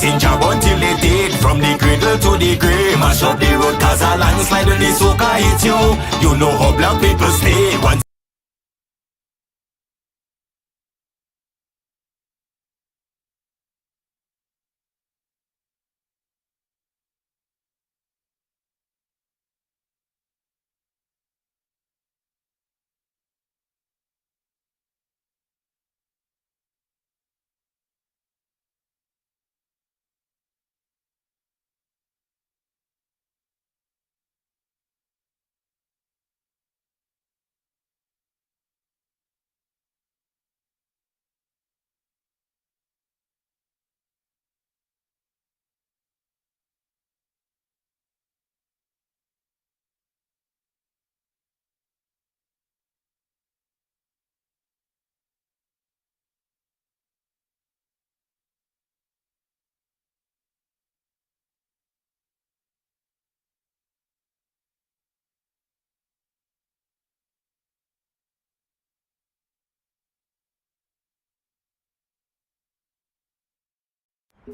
waiting job until they take. From the cradle to the grave, mash up the road, cause a landslide when the soca hit you. You know how black people stay. Once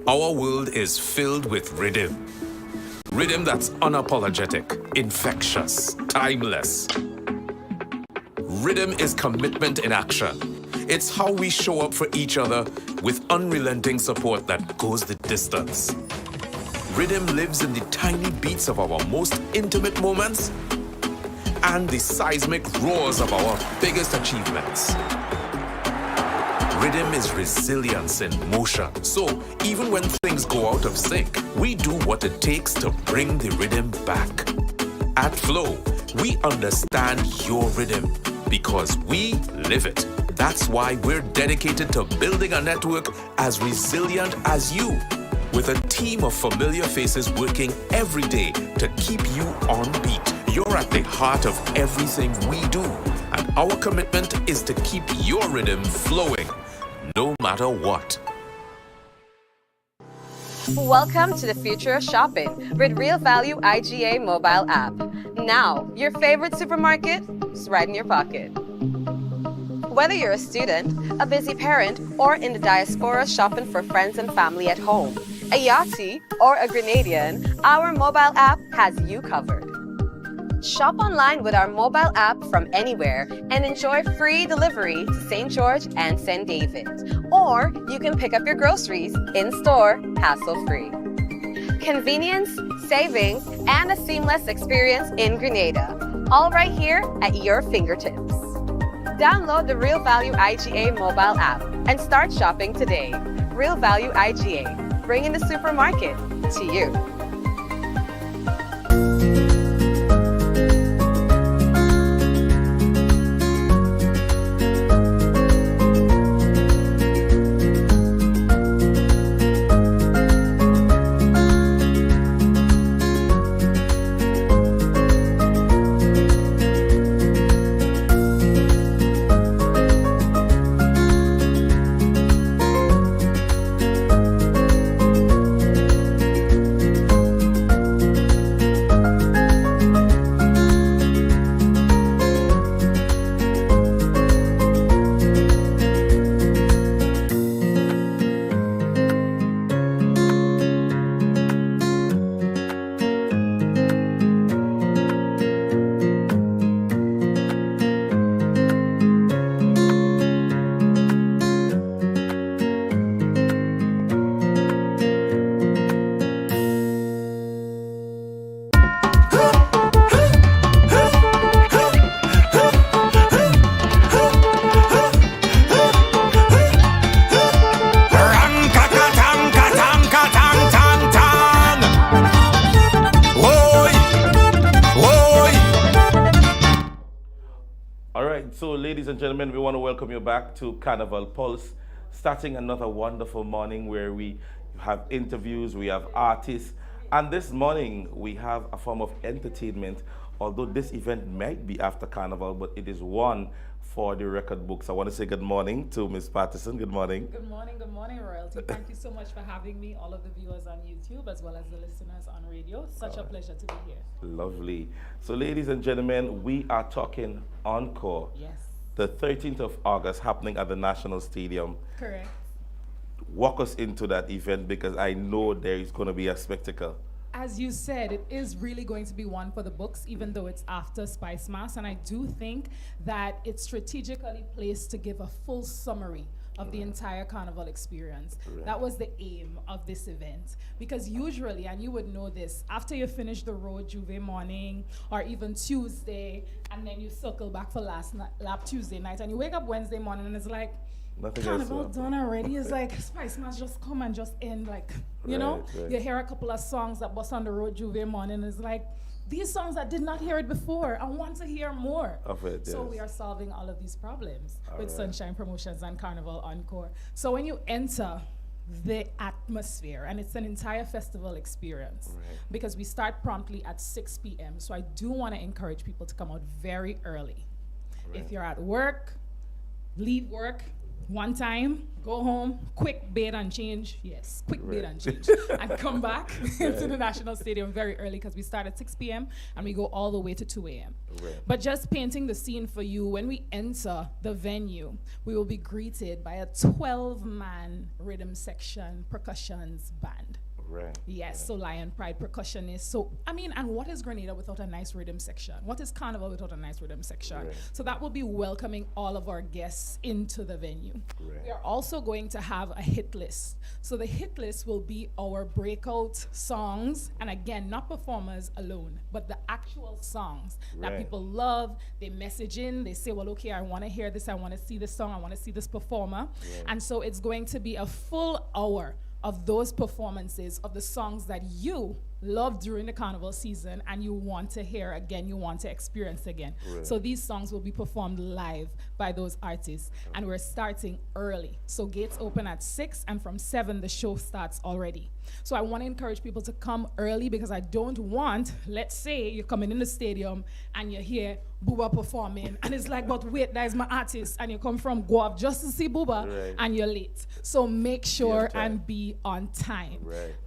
Our world is filled with rhythm. Rhythm that's unapologetic, infectious, timeless. Rhythm is commitment in action. It's how we show up for each other with unrelenting support that goes the distance. Rhythm lives in the tiny beats of our most intimate moments and the seismic roars of our biggest achievements. Rhythm is resilience in motion. So even when things go out of sync, we do what it takes to bring the rhythm back. At Flow, we understand your rhythm because we live it. That's why we're dedicated to building a network as resilient as you, with a team of familiar faces working every day to keep you on beat. You're at the heart of everything we do, and our commitment is to keep your rhythm flowing, no matter what. Welcome to the future of shopping with Real Value IGA mobile app. Now, your favorite supermarket is right in your pocket. Whether you're a student, a busy parent, or in the diaspora shopping for friends and family at home, a Yachty or a Grenadian, our mobile app has you covered. Shop online with our mobile app from anywhere and enjoy free delivery to St. George and St. David. Or you can pick up your groceries in-store, hassle-free. Convenience, savings, and a seamless experience in Grenada. All right here at your fingertips. Download the Real Value IGA mobile app and start shopping today. Real Value IGA, bringing the supermarket to you. So, ladies and gentlemen, we want to welcome you back to Carnival Pulse, starting another wonderful morning where we have interviews, we have artists, and this morning we have a form of entertainment, although this event might be after Carnival, but it is one for the record books. I want to say good morning to Ms. Patterson. Good morning. Good morning, Royalty. Thank you so much for having me, all of the viewers on YouTube, as well as the listeners on radio. Such a pleasure to be here. Lovely. So, ladies and gentlemen, we are talking Encore. Yes. The 13th of August, happening at the National Stadium. Correct. walk us into that event because I know there is going to be a spectacle. As you said, it is really going to be one for the books, even though it's after Spice Mass. And I do think that it's strategically placed to give a full summary of the entire Carnival experience. That was the aim of this event. Because usually, and you would know this, after you finish the road Juve morning, or even Tuesday, and then you circle back for lap Tuesday night, and you wake up Wednesday morning and it's like, Nothing Carnival else. done already. It's like Spice Mass just come and just end, like, you know? Right. You hear a couple of songs that bust on the road Juve morning, and it's like, these songs, I did not hear it before. I want to hear more. Of it, So yes. we are solving all of these problems with right. Sunshine Promotions and Carnival Encore. So when you enter the atmosphere, and it's an entire festival experience, because we start promptly at 6 p.m. So I do want to encourage people to come out very early. If you're at work, leave work one time, go home, quick bathe and change. Yes, quick bathe and change. And come back to the National Stadium very early because we start at 6 p.m. and we go all the way to 2 a.m. But just painting the scene for you, when we enter the venue, we will be greeted by a 12-man rhythm section percussions band. Right. Yes, so Lion Pride percussionist. So, I mean, and what is Grenada without a nice rhythm section? What is Carnival without a nice rhythm section? So that will be welcoming all of our guests into the venue. We are also going to have a hit list. So the hit list will be our breakout songs, and again, not performers alone, but the actual songs that people love. They message in, they say, well, okay, I want to hear this, I want to see this song, I want to see this performer. And so it's going to be a full hour of those performances of the songs that you love during the Carnival season and you want to hear again, you want to experience again. So these songs will be performed live by those artists, and we're starting early. So gates open at 6, and from 7 the show starts already. So I want to encourage people to come early because I don't want, let's say you're coming in the stadium and you hear Booba performing and it's like, but wait, that is my artist, and you come from Guav just to see Booba and you're late. So make sure and be on time.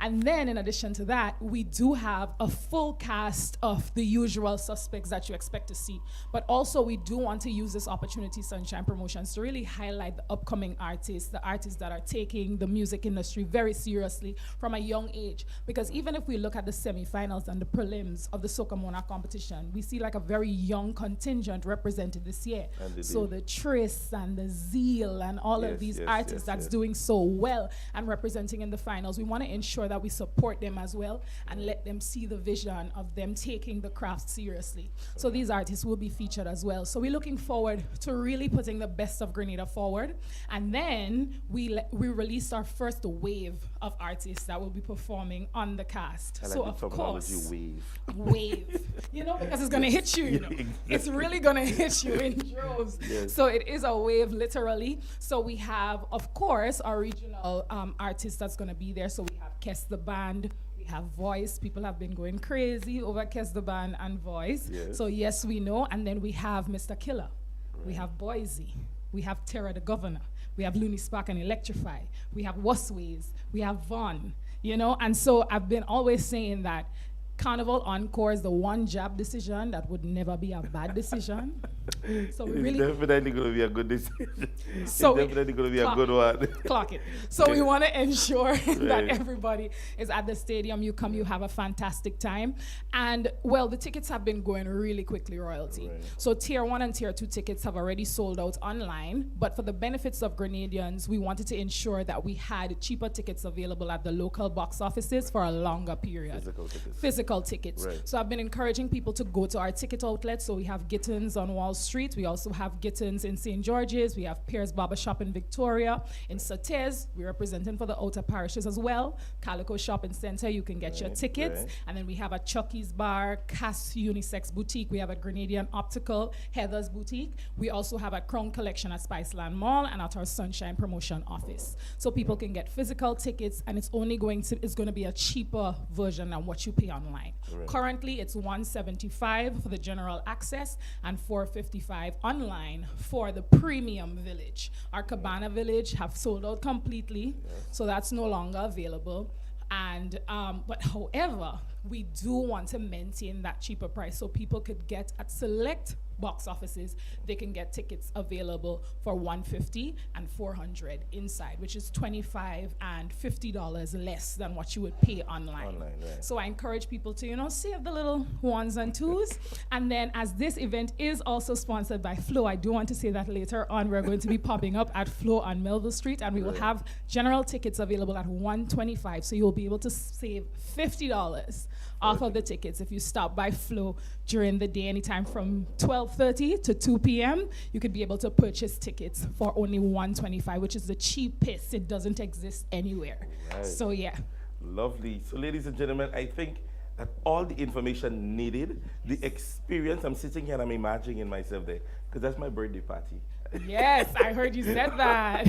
And then in addition to that, we do have a full cast of the usual suspects that you expect to see. But also we do want to use this opportunity, Sunshine Promotions, to really highlight the upcoming artists, the artists that are taking the music industry very seriously from a young age. Because even if we look at the semifinals and the prelims of the Soca Monarch competition, we see like a very young contingent represented this year. So the Triss and the Zeal and all of these artists that's doing so well and representing in the finals, we want to ensure that we support them as well and let them see the vision of them taking the craft seriously. So these artists will be featured as well. So we're looking forward to really putting the best of Grenada forward. And then we released our first wave of artists that will be performing on the cast. So of course, wave, you know, because it's going to hit you, you know. It's really going to hit you in droves. So it is a wave, literally. So we have, of course, our regional artist that's going to be there. So we have Kes the Band, we have Voice. People have been going crazy over Kes the Band and Voice. So yes, we know. And then we have Mr. Killer. We have Boise. We have Terra the Governor. We have Looney Spark and Electrify. We have Wasways. We have Vaughn. You know, and so I've been always saying that Carnival Encore is the one jab decision that would never be a bad decision. So we really definitely going to be a good decision. So it's definitely going to be a good one. Clock it. So we want to ensure that everybody is at the stadium. You come, you have a fantastic time. And well, the tickets have been going really quickly, Royalty. So Tier 1 and Tier 2 tickets have already sold out online. But for the benefits of Grenadians, we wanted to ensure that we had cheaper tickets available at the local box offices for a longer period. Physical tickets. So I've been encouraging people to go to our ticket outlets. So we have Gittins on Wall Street. We also have Gittins in St. George's. We have Pierce Barber Shop in Victoria. In Sautez, we're representing for the outer parishes as well. Calico Shopping Center, you can get your tickets. And then we have a Chucky's Bar, Cass Unisex Boutique. We have a Grenadian Optical, Heather's Boutique. We also have a Crown Collection at Spiceland Mall and at our Sunshine Promotion office. So people can get physical tickets, and it's going to be a cheaper version than what you pay online. Currently, it's $175 for the general access and $455 online for the premium village. Our Cabana Village have sold out completely, so that's no longer available. And but however, we do want to maintain that cheaper price so people could get at select box offices, they can get tickets available for $150 and $400 inside, which is $25 and $50 less than what you would pay online. Right. So I encourage people to, save the little ones and twos. And then as this event is also sponsored by Flow, I do want to say that later on we're going to be popping up at Flow on Melville Street, and we will have general tickets available at $125. So you'll be able to save $50 off of the tickets if you stop by Flow during the day, anytime from 12:30 to 2 p.m. You could be able to purchase tickets for only $125, which is the cheapest. It doesn't exist anywhere. Right. So yeah. Lovely. So ladies and gentlemen, I think that all the information needed, the experience, I'm sitting here and I'm imagining myself there, because that's my birthday party. Yes, I heard you said that.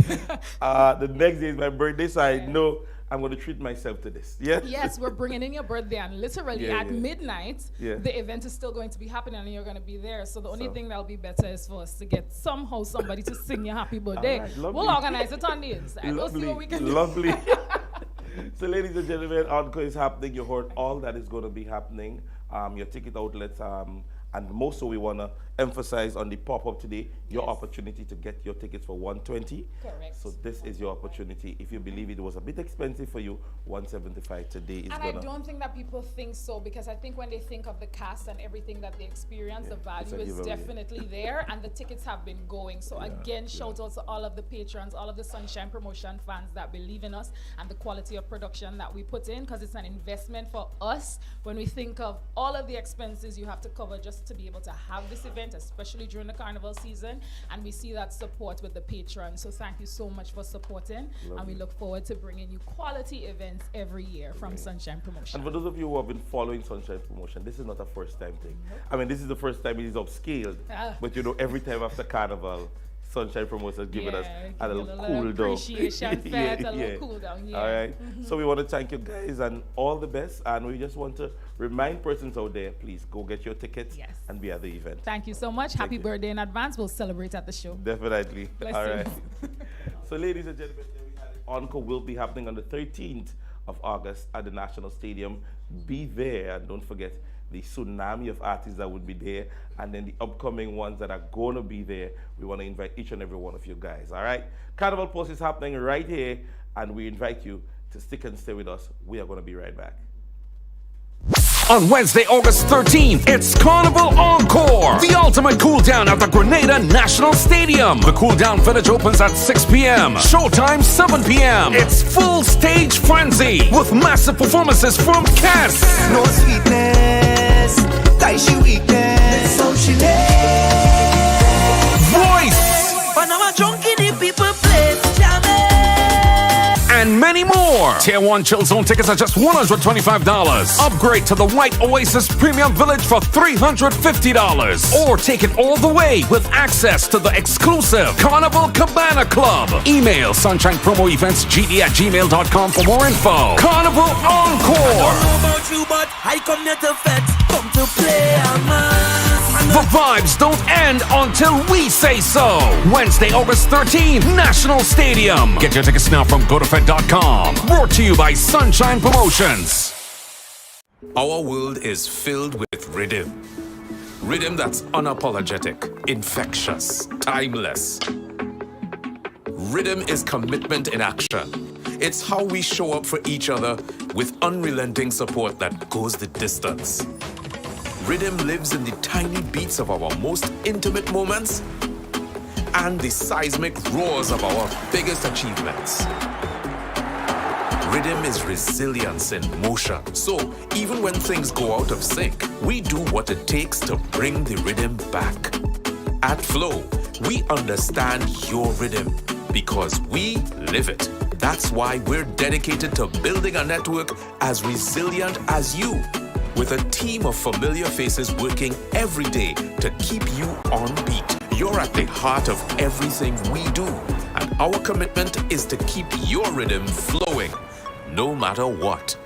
The next day is my birthday, so I know I'm going to treat myself to this. Yes? Yes, we're bringing in your birthday, and literally at midnight, Yeah. the event is still going to be happening, and you're going to be there. So the only thing that'll be better is for us to get somebody to sing your happy birthday. All right, lovely. We'll organize it on the inside. We'll see what we can do. Lovely. So ladies and gentlemen, Encore is happening. You heard all that is going to be happening. Your ticket outlets, and most so we want to emphasize on the pop-up today, your opportunity to get your tickets for $120. Correct. So this is your opportunity. If you believe it was a bit expensive for you, $175 today is And I don't think that people think so, because I think when they think of the cast and everything that they experience, the value is definitely there, and the tickets have been going. So again, shout out to all of the patrons, all of the Sunshine Promotion fans that believe in us and the quality of production that we put in, because it's an investment for us when we think of all of the expenses you have to cover just to be able to have this event, especially during the Carnival season. And we see that support with the patrons. So thank you so much for supporting. Lovely. And we look forward to bringing you quality events every year from Sunshine Promotion. And for those of you who have been following Sunshine Promotion, this is not a first time thing. I mean, this is the first time it is upscaled. But every time after Carnival, Sunshine Promotion giving us a little cool down. Appreciation fest, a little cool down. All right. So we want to thank you guys and all the best. And we just want to remind persons out there, please go get your tickets and be at the event. Thank you so much. Happy birthday in advance. We'll celebrate at the show. Definitely. Bless all you. right. So ladies and gentlemen, Encore will be happening on the 13th of August at the National Stadium. Be there, and don't forget the tsunami of artists that would be there, and then the upcoming ones that are going to be there. We want to invite each and every one of you guys, all right? Carnival Pulse is happening right here, and we invite you to stick and stay with us. We are going to be right back. On Wednesday, August 13th, it's Carnival Encore, the ultimate cool down at the Grenada National Stadium. The cool down village opens at 6 p.m. Showtime 7 p.m. It's full stage frenzy with massive performances from Cass. No sweetness, she weakness, so she Voice. But now I'm drunk in the people place, jamming. And many more. Tier 1 Chill Zone tickets are just $125. Upgrade to the White Oasis Premium Village for $350. Or take it all the way with access to the exclusive Carnival Cabana Club. Email sunshinepromoeventsgd@gmail.com for more info. Carnival Encore. I don't know about you, but I come here to fetch, come to play a man. The vibes don't end until we say so. Wednesday, August 13th, National Stadium. Get your tickets now from GoToFed.com. Brought to you by Sunshine Promotions. Our world is filled with rhythm. Rhythm that's unapologetic, infectious, timeless. Rhythm is commitment in action. It's how we show up for each other with unrelenting support that goes the distance. Rhythm lives in the tiny beats of our most intimate moments and the seismic roars of our biggest achievements. Rhythm is resilience in motion. So even when things go out of sync, we do what it takes to bring the rhythm back. At Flow, we understand your rhythm because we live it. That's why we're dedicated to building a network as resilient as you, with a team of familiar faces working every day to keep you on beat. You're at the heart of everything we do, and our commitment is to keep your rhythm flowing, no matter what.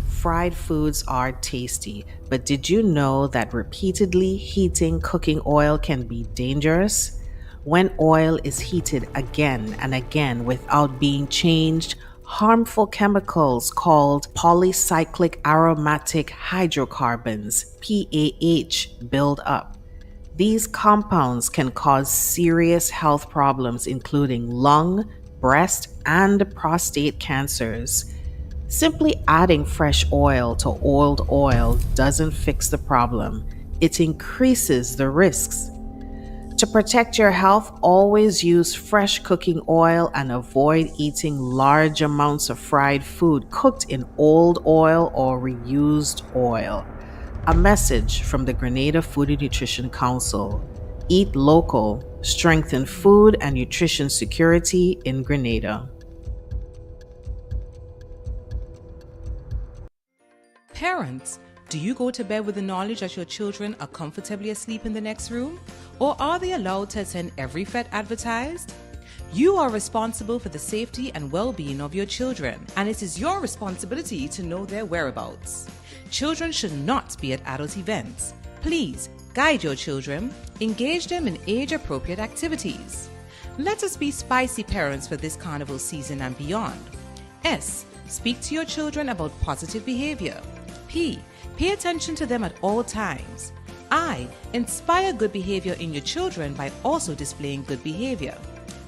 Fried foods are tasty, but did you know that repeatedly heating cooking oil can be dangerous? When oil is heated again and again without being changed, harmful chemicals called polycyclic aromatic hydrocarbons, PAH, build up. These compounds can cause serious health problems, including lung, breast, and prostate cancers. Simply adding fresh oil to old oil doesn't fix the problem, it increases the risks. To protect your health, always use fresh cooking oil and avoid eating large amounts of fried food cooked in old oil or reused oil. A message from the Grenada Food and Nutrition Council. Eat local, strengthen food and nutrition security in Grenada. Parents, do you go to bed with the knowledge that your children are comfortably asleep in the next room? Or are they allowed to attend every fete advertised? You are responsible for the safety and well-being of your children, and it is your responsibility to know their whereabouts. Children should not be at adult events. Please guide your children, engage them in age-appropriate activities. Let us be spicy parents for this carnival season and beyond. S. Speak to your children about positive behavior. P. Pay attention to them at all times. I. Inspire good behavior in your children by also displaying good behavior.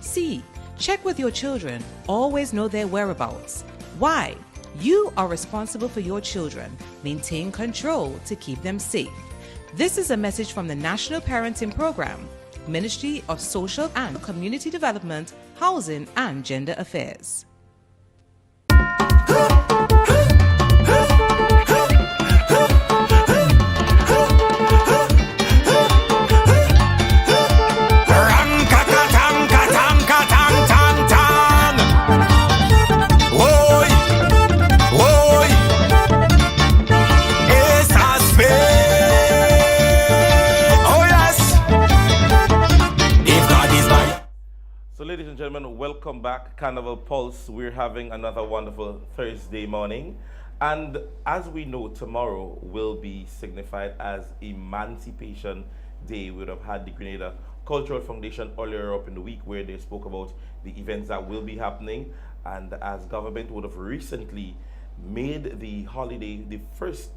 C. Check with your children. Always know their whereabouts. Y. You are responsible for your children. Maintain control to keep them safe. This is a message from the National Parenting Program, Ministry of Social and Community Development, Housing and Gender Affairs. Ladies and gentlemen, welcome back. Carnival Pulse. We're having another wonderful Thursday morning. And as we know, tomorrow will be signified as Emancipation Day. We would have had the Grenada Cultural Foundation earlier up in the week where they spoke about the events that will be happening. And as government would have recently made the holiday, the first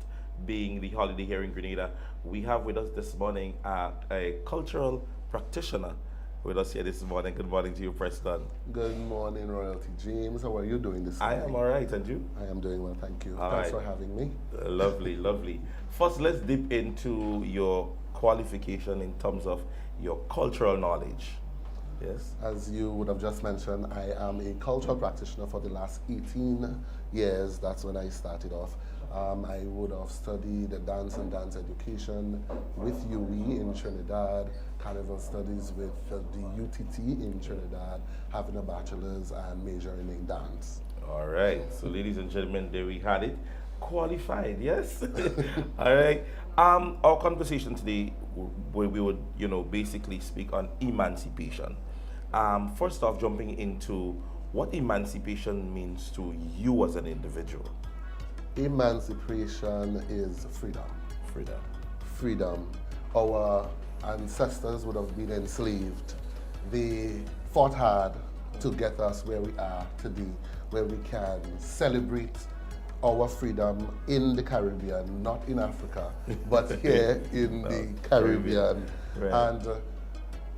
being the holiday here in Grenada, we have with us this morning a cultural practitioner with us here this morning. Good morning to you, Preston. Good morning, Royalty. James, how are you doing this morning? I am all right, and you? I am doing well, thank you. All Thanks right. for having me. Lovely, lovely. First, let's dip into your qualification in terms of your cultural knowledge. Yes? As you would have just mentioned, I am a cultural practitioner for the last 18 years. That's when I started off. I would have studied dance and dance education with UE in Trinidad, Carnival Studies with the UTT in Trinidad, having a bachelor's and majoring in dance. All right. So, ladies and gentlemen, there we had it. Qualified, yes? All right. Our conversation today, where we would, basically speak on emancipation. First off, jumping into what emancipation means to you as an individual. Emancipation is freedom. Freedom. Freedom. Our ancestors would have been enslaved. They fought hard to get us where we are today, where we can celebrate our freedom in the Caribbean, not in Africa, but here in the Caribbean. Right. And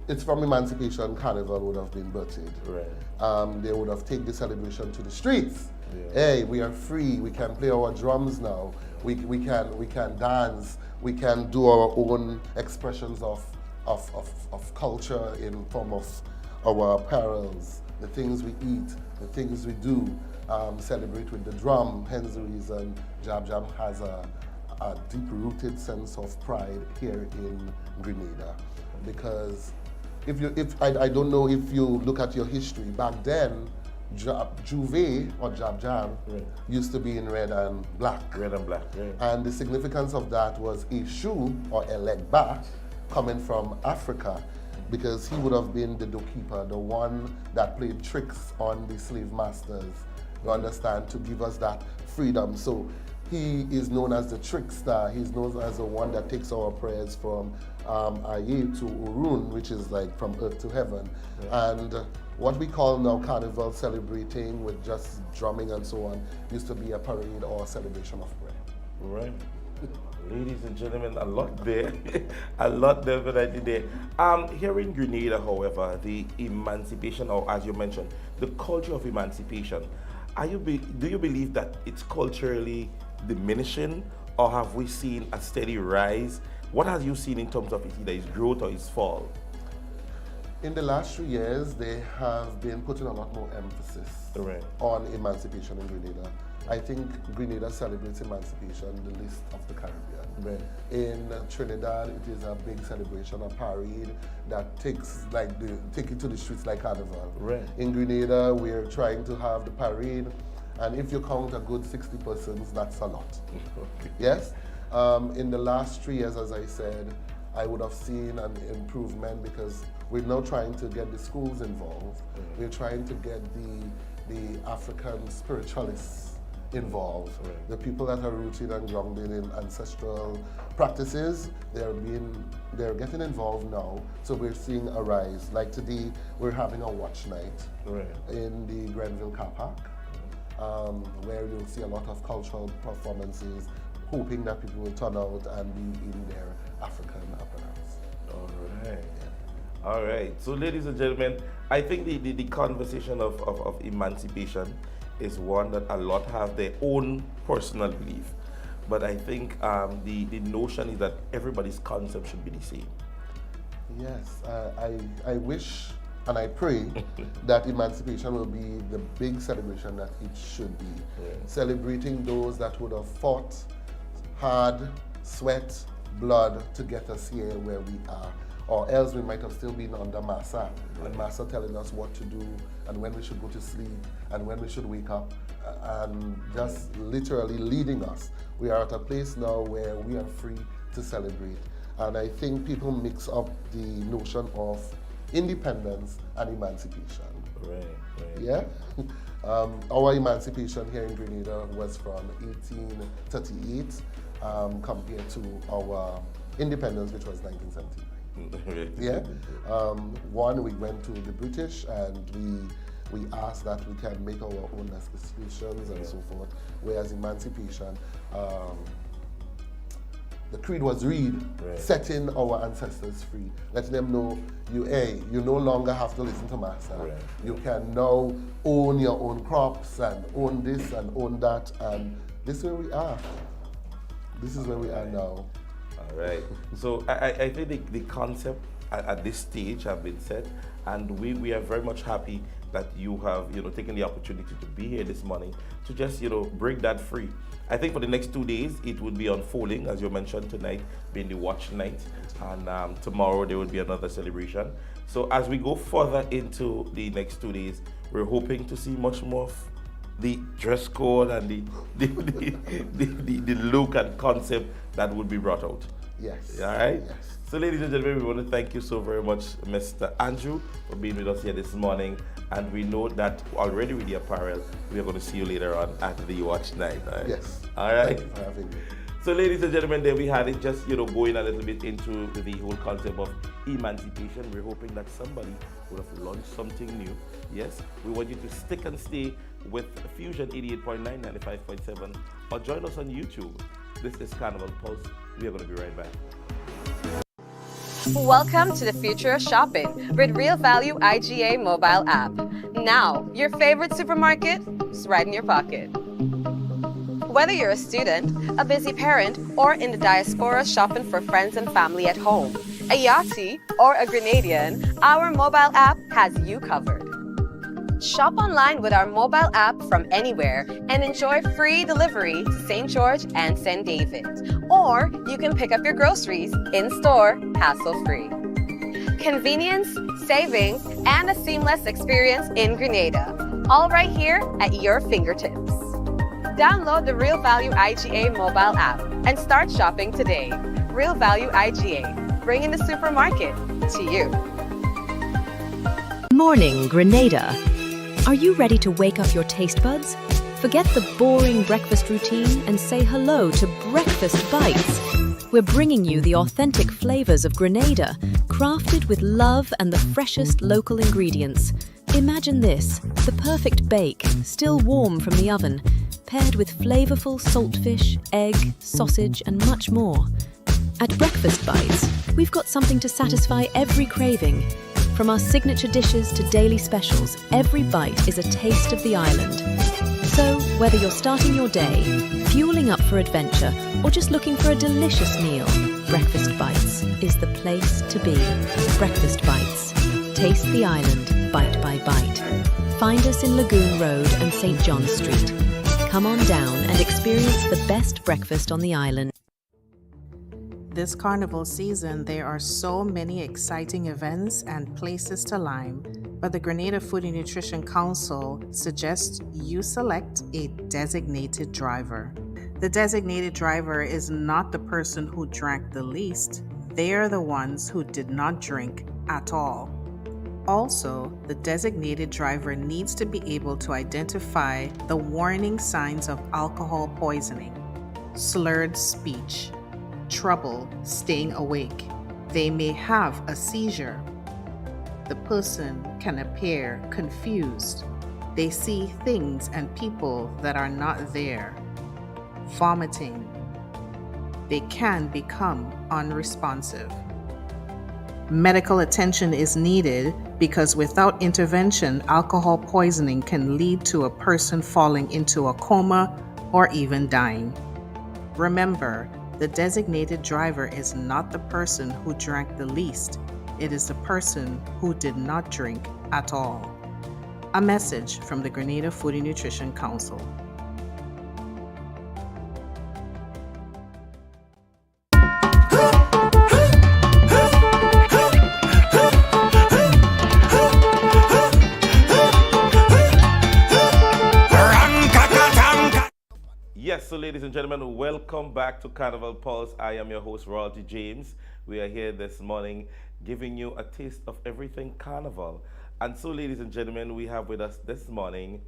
it's from Emancipation Carnival would have been birthed. Right. They would have taken the celebration to the streets. Yeah. Hey, we are free. We can play our drums now. We can dance. We can do our own expressions of culture in form of our apparels, the things we eat, the things we do. Celebrate with the drum. Hence the reason Jab Jam has a deep-rooted sense of pride here in Grenada, because I don't know if you look at your history back then. Juve or Jab Jam used to be in red and black. Red and black, right. And the significance of that was a shoe or a leg back coming from Africa, because he would have been the doorkeeper, the one that played tricks on the slave masters, you understand, to give us that freedom. So he is known as the trickster. He's known as the one that takes our prayers from Aye to Urun, which is like from earth to heaven. And what we call now Carnival, celebrating with just drumming and so on, used to be a parade or a celebration of prayer. Right. Ladies and gentlemen, a lot there. A lot definitely there. Here in Grenada, however, the emancipation, or as you mentioned, the culture of emancipation, do you believe that it's culturally diminishing, or have we seen a steady rise? What have you seen in terms of either its growth or its fall? In the last 3 years, they have been putting a lot more emphasis on emancipation in Grenada. I think Grenada celebrates emancipation the least of the Caribbean. In Trinidad, it is a big celebration, a parade that takes take it to the streets like Carnival. In Grenada, we're trying to have the parade, and if you count a good 60 persons, that's a lot. Yes? In the last 3 years, as I said, I would have seen an improvement because we're now trying to get the schools involved. We're trying to get the African spiritualists involved. The people that are rooted and grounded in ancestral practices, they're getting involved now. So we're seeing a rise. Like today, we're having a watch night in the Grenville car park, where you'll see a lot of cultural performances, hoping that people will turn out and be in their African apparels. All right. So, ladies and gentlemen, I think the conversation of emancipation is one that a lot have their own personal belief. But I think the notion is that everybody's concept should be the same. Yes. I wish and I pray that emancipation will be the big celebration that it should be. Celebrating those that would have fought hard, sweat, blood to get us here where we are. Or else we might have still been under Massa, and Massa telling us what to do, and when we should go to sleep, and when we should wake up, and just literally leading us. We are at a place now where we are free to celebrate. And I think people mix up the notion of independence and emancipation. Yeah? Our emancipation here in Grenada was from 1838 compared to our independence, which was 1979. One, we went to the British and we asked that we can make our own institutions and so forth, whereas emancipation, the creed was read, setting our ancestors free, letting them know you no longer have to listen to Massa. You can now own your own crops and own this and own that, and this is where we are. This is where we are now. All right. So I think the concept at this stage have been set, and we are very much happy that you have taken the opportunity to be here this morning to just break that free. I think for the next 2 days it would be unfolding, as you mentioned, tonight being the watch night, and tomorrow there will be another celebration. So as we go further into the next 2 days, we're hoping to see much more of the dress code and the look and concept that would be brought out. Yes. All right? Yes. So ladies and gentlemen, we want to thank you so very much, Mr. Andrew, for being with us here this morning. And we know that already with the apparel, we are going to see you later on at the watch night. All right? Yes. All right? Thank you for having me. So ladies and gentlemen, there we had it, just going a little bit into the whole concept of emancipation. We're hoping that somebody would have launched something new. Yes, we want you to stick and stay with Fusion 88.9, 95.7, or join us on YouTube. This is Carnival Pulse. We are going to be right back. Welcome to the future of shopping with Real Value IGA mobile app. Now, your favorite supermarket is right in your pocket. Whether you're a student, a busy parent, or in the diaspora shopping for friends and family at home, a Yachty, or a Grenadian, our mobile app has you covered. Shop online with our mobile app from anywhere and enjoy free delivery to St. George and St. David. Or you can pick up your groceries in-store, hassle-free. Convenience, savings, and a seamless experience in Grenada. All right here at your fingertips. Download the Real Value IGA mobile app and start shopping today. Real Value IGA, bringing the supermarket to you. Morning, Grenada. Are you ready to wake up your taste buds? Forget the boring breakfast routine and say hello to Breakfast Bites. We're bringing you the authentic flavors of Grenada, crafted with love and the freshest local ingredients. Imagine this, the perfect bake, still warm from the oven, paired with flavorful saltfish, egg, sausage, and much more. At Breakfast Bites, we've got something to satisfy every craving. From our signature dishes to daily specials, every bite is a taste of the island. So, whether you're starting your day, fueling up for adventure, or just looking for a delicious meal, Breakfast Bites is the place to be. Breakfast Bites. Taste the island, bite by bite. Find us in Lagoon Road and St. John Street. Come on down and experience the best breakfast on the island. This carnival season, there are so many exciting events and places to lime, but the Grenada Food and Nutrition Council suggests you select a designated driver. The designated driver is not the person who drank the least, they are the ones who did not drink at all. Also, the designated driver needs to be able to identify the warning signs of alcohol poisoning, slurred speech, trouble staying awake. They may have a seizure. The person can appear confused. They see things and people that are not there. Vomiting. They can become unresponsive. Medical attention is needed because without intervention, alcohol poisoning can lead to a person falling into a coma or even dying. Remember, the designated driver is not the person who drank the least. It is the person who did not drink at all. A message from the Grenada Food and Nutrition Council. Yes, so ladies and gentlemen, welcome back to Carnival Pulse. I am your host, Royalty James. We are here this morning giving you a taste of everything Carnival. And so, ladies and gentlemen, we have with us this morning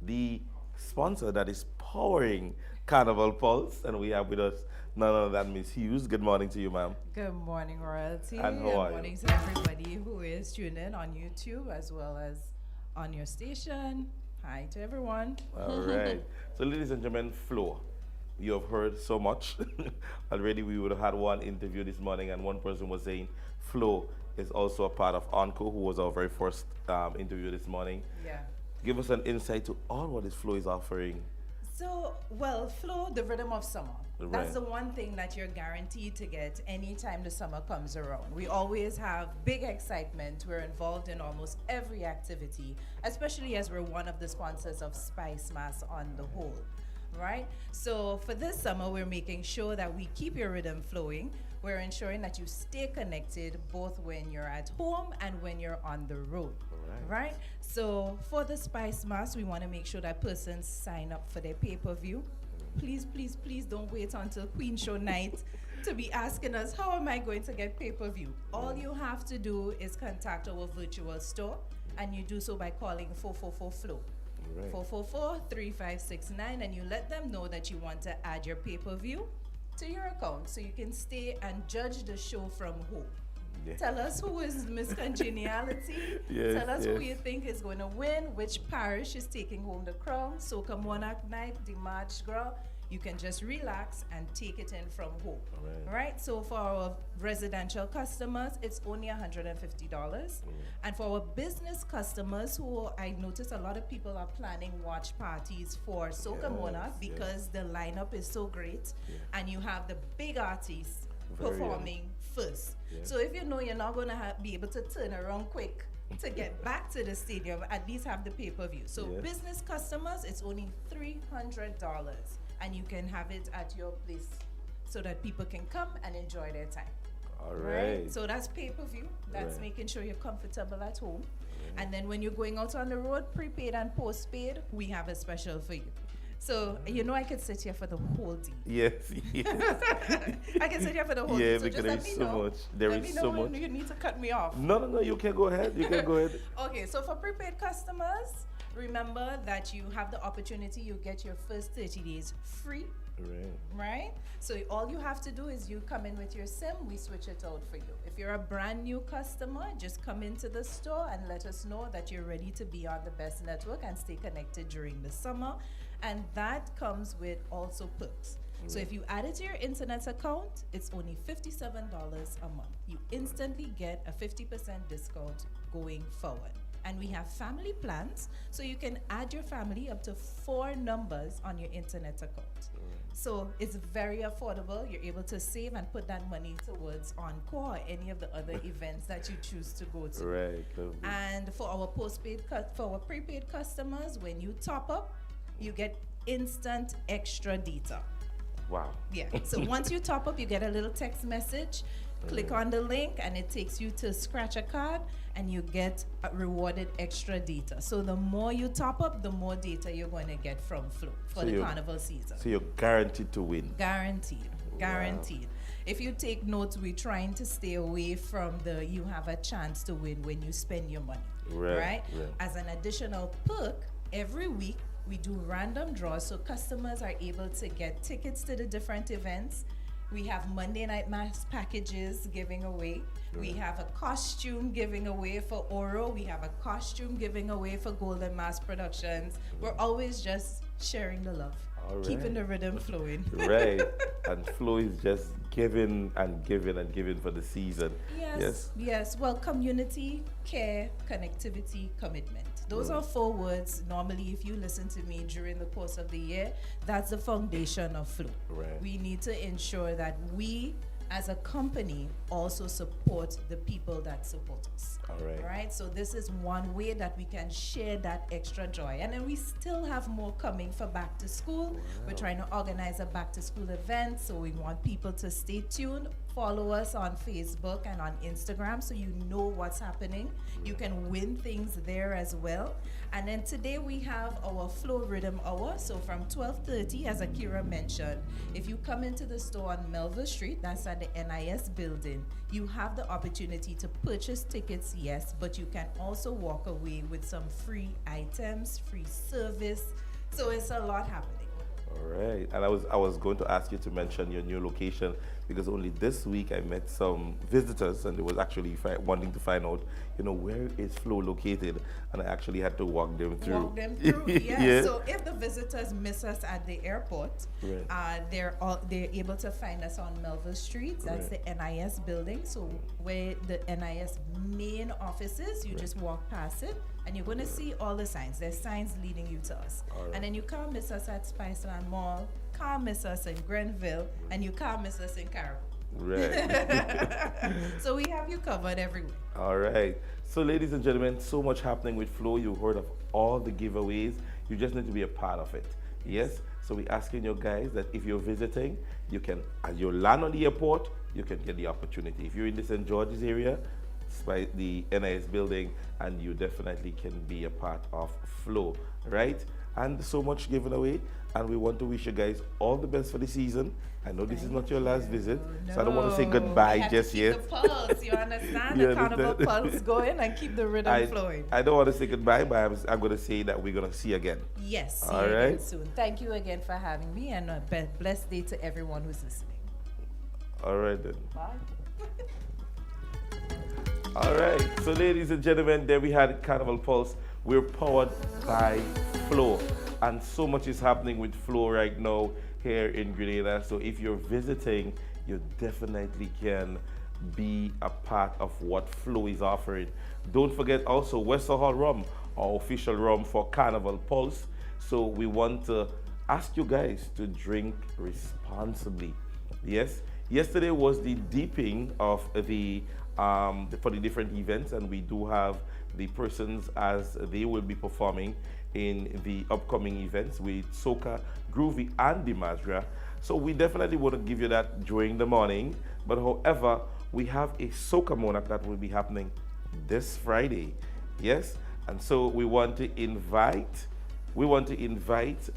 the sponsor that is powering Carnival Pulse. And we have with us none other than Miss Hughes. Good morning to you, ma'am. Good morning, Royalty. And how are Good morning to everybody who is tuned in on YouTube as well as on your station. Hi to everyone. All right. So, ladies and gentlemen, Flo, you have heard so much. Already we would have had one interview this morning, and one person was saying Flo is also a part of Encore, who was our very first interview this morning. Yeah. Give us an insight to all what this Flo is offering. So, well, Flow, the rhythm of summer. Right. That's the one thing that you're guaranteed to get anytime the summer comes around. We always have big excitement. We're involved in almost every activity, especially as we're one of the sponsors of Spice Mass on the whole, right? So for this summer, we're making sure that we keep your rhythm flowing. We're ensuring that you stay connected both when you're at home and when you're on the road. Right? So for the Spice Mass, we want to make sure that persons sign up for their pay-per-view. Please, please, please don't wait until Queen Show night to be asking us, how am I going to get pay-per-view? All you have to do is contact our virtual store, and you do so by calling 444-FLOW. Right. 444-3569, and you let them know that you want to add your pay-per-view to your account so you can stay and judge the show from home. Yeah. Tell us who is Miss Congeniality. Yes, Tell us yes. who you think is going to win, which parish is taking home the crown. Soca Monarch Night, the March Gras. You can just relax and take it in from home. Right? So for our residential customers, it's only $150. And for our business customers, who I notice a lot of people are planning watch parties for Soca Monarch because the lineup is so great, and you have the big artists performing first. So if you know you're not going to be able to turn around quick to get back to the stadium, at least have the pay-per-view. So business customers, it's only $300, and you can have it at your place so that people can come and enjoy their time. All right. So that's pay-per-view. That's making sure you're comfortable at home. And then when you're going out on the road, prepaid and postpaid, we have a special for you. So, you know, I could sit here for the whole day. Yes, yes. I can sit here for the whole day. So because just let there's me so know. much. There let is me know so when much. you need to cut me off. No, you can go ahead. You can go ahead. Okay, so for prepaid customers, Remember that you have the opportunity, you get your first 30 days free. Right? So all you have to do is you come in with your SIM, we switch it out for you. If you're a brand new customer, just come into the store and let us know that you're ready to be on the best network and stay connected during the summer. And that comes with also perks. So if you add it to your internet account, it's only $57 a month. You instantly get a 50% discount going forward. And we have family plans, so you can add your family up to 4 numbers on your internet account. So it's very affordable. You're able to save and put that money towards Encore or any of the other events that you choose to go to. Right. Lovely. And for our for our prepaid customers, when you top up, you get instant extra data. Wow. Yeah. So once you top up, you get a little text message. Click on the link and it takes you to scratch a card and you get rewarded extra data. So the more you top up, the more data you're going to get from Flow for the Carnival season. So you're guaranteed to win. Guaranteed. Guaranteed. Wow. If you take notes, we're trying to stay away from the you have a chance to win when you spend your money. Right? As an additional perk, every week we do random draws so customers are able to get tickets to the different events. We have Monday Night Mass packages giving away. We have a costume giving away for Oro. We have a costume giving away for Golden Mass Productions. We're always just sharing the love, keeping the rhythm flowing. Right. And Flow is just giving and giving and giving for the season. Yes. Well, community, care, connectivity, commitment. Those are 4 words. Normally, if you listen to me during the course of the year, that's the foundation of Flow. We need to ensure that we, as a company, also support the people that support us. Right? So this is one way that we can share that extra joy. And then we still have more coming for back to school. We're trying to organize a back to school event, so we want people to stay tuned. Follow us on Facebook and on Instagram so you know what's happening. You can win things there as well. And then today we have our Flow Rhythm Hour. So from 12:30, as Akira mentioned, if you come into the store on Melville Street, that's at the NIS building, you have the opportunity to purchase tickets, yes, but you can also walk away with some free items, free service. So it's a lot happening. All right. And I was going to ask you to mention your new location because only this week I met some visitors and they was actually wanting to find out, where is Flow located? And I actually had to walk them through. Yeah. So if the visitors miss us at the airport, they're able to find us on Melville Street. That's the NIS building. So where the NIS main office is, you just walk past it. And you're going to see all the signs. There's signs leading you to us. And then you can't miss us at Spiceland Mall, can't miss us in Grenville, and you can't miss us in Carnival. Right. So we have you covered everywhere. All right. So ladies and gentlemen, so much happening with Flow. You heard of all the giveaways. You just need to be a part of it. Yes? So we're asking you guys that if you're visiting, you can, as you land on the airport, you can get the opportunity. If you're in the St. George's area, by the NIS building, and you definitely can be a part of Flow, right? And so much given away, and we want to wish you guys all the best for the season. I know this is not your last visit, so I don't want to say goodbye just yet. The pulse, you understand? The Carnival pulse going and keep the rhythm flowing. I don't want to say goodbye, but I'm going to say that we're going to see you again. Yes, see you again soon. Thank you again for having me, and a blessed day to everyone who's listening. All right then. Bye. All right, so ladies and gentlemen, there we had Carnival Pulse. We're powered by Flow, and so much is happening with Flow right now here in Grenada. So if you're visiting, you definitely can be a part of what Flow is offering. Don't forget also Wester Hall Rum, our official rum for Carnival Pulse. So we want to ask you guys to drink responsibly. Yes, yesterday was the deeping of the for the different events, and we do have the persons as they will be performing in the upcoming events with Soca, Groovy, and Dimasgra. So we definitely want to give you that during the morning. But however, we have a Soca Monarch that will be happening this Friday. Yes, and so we want to invite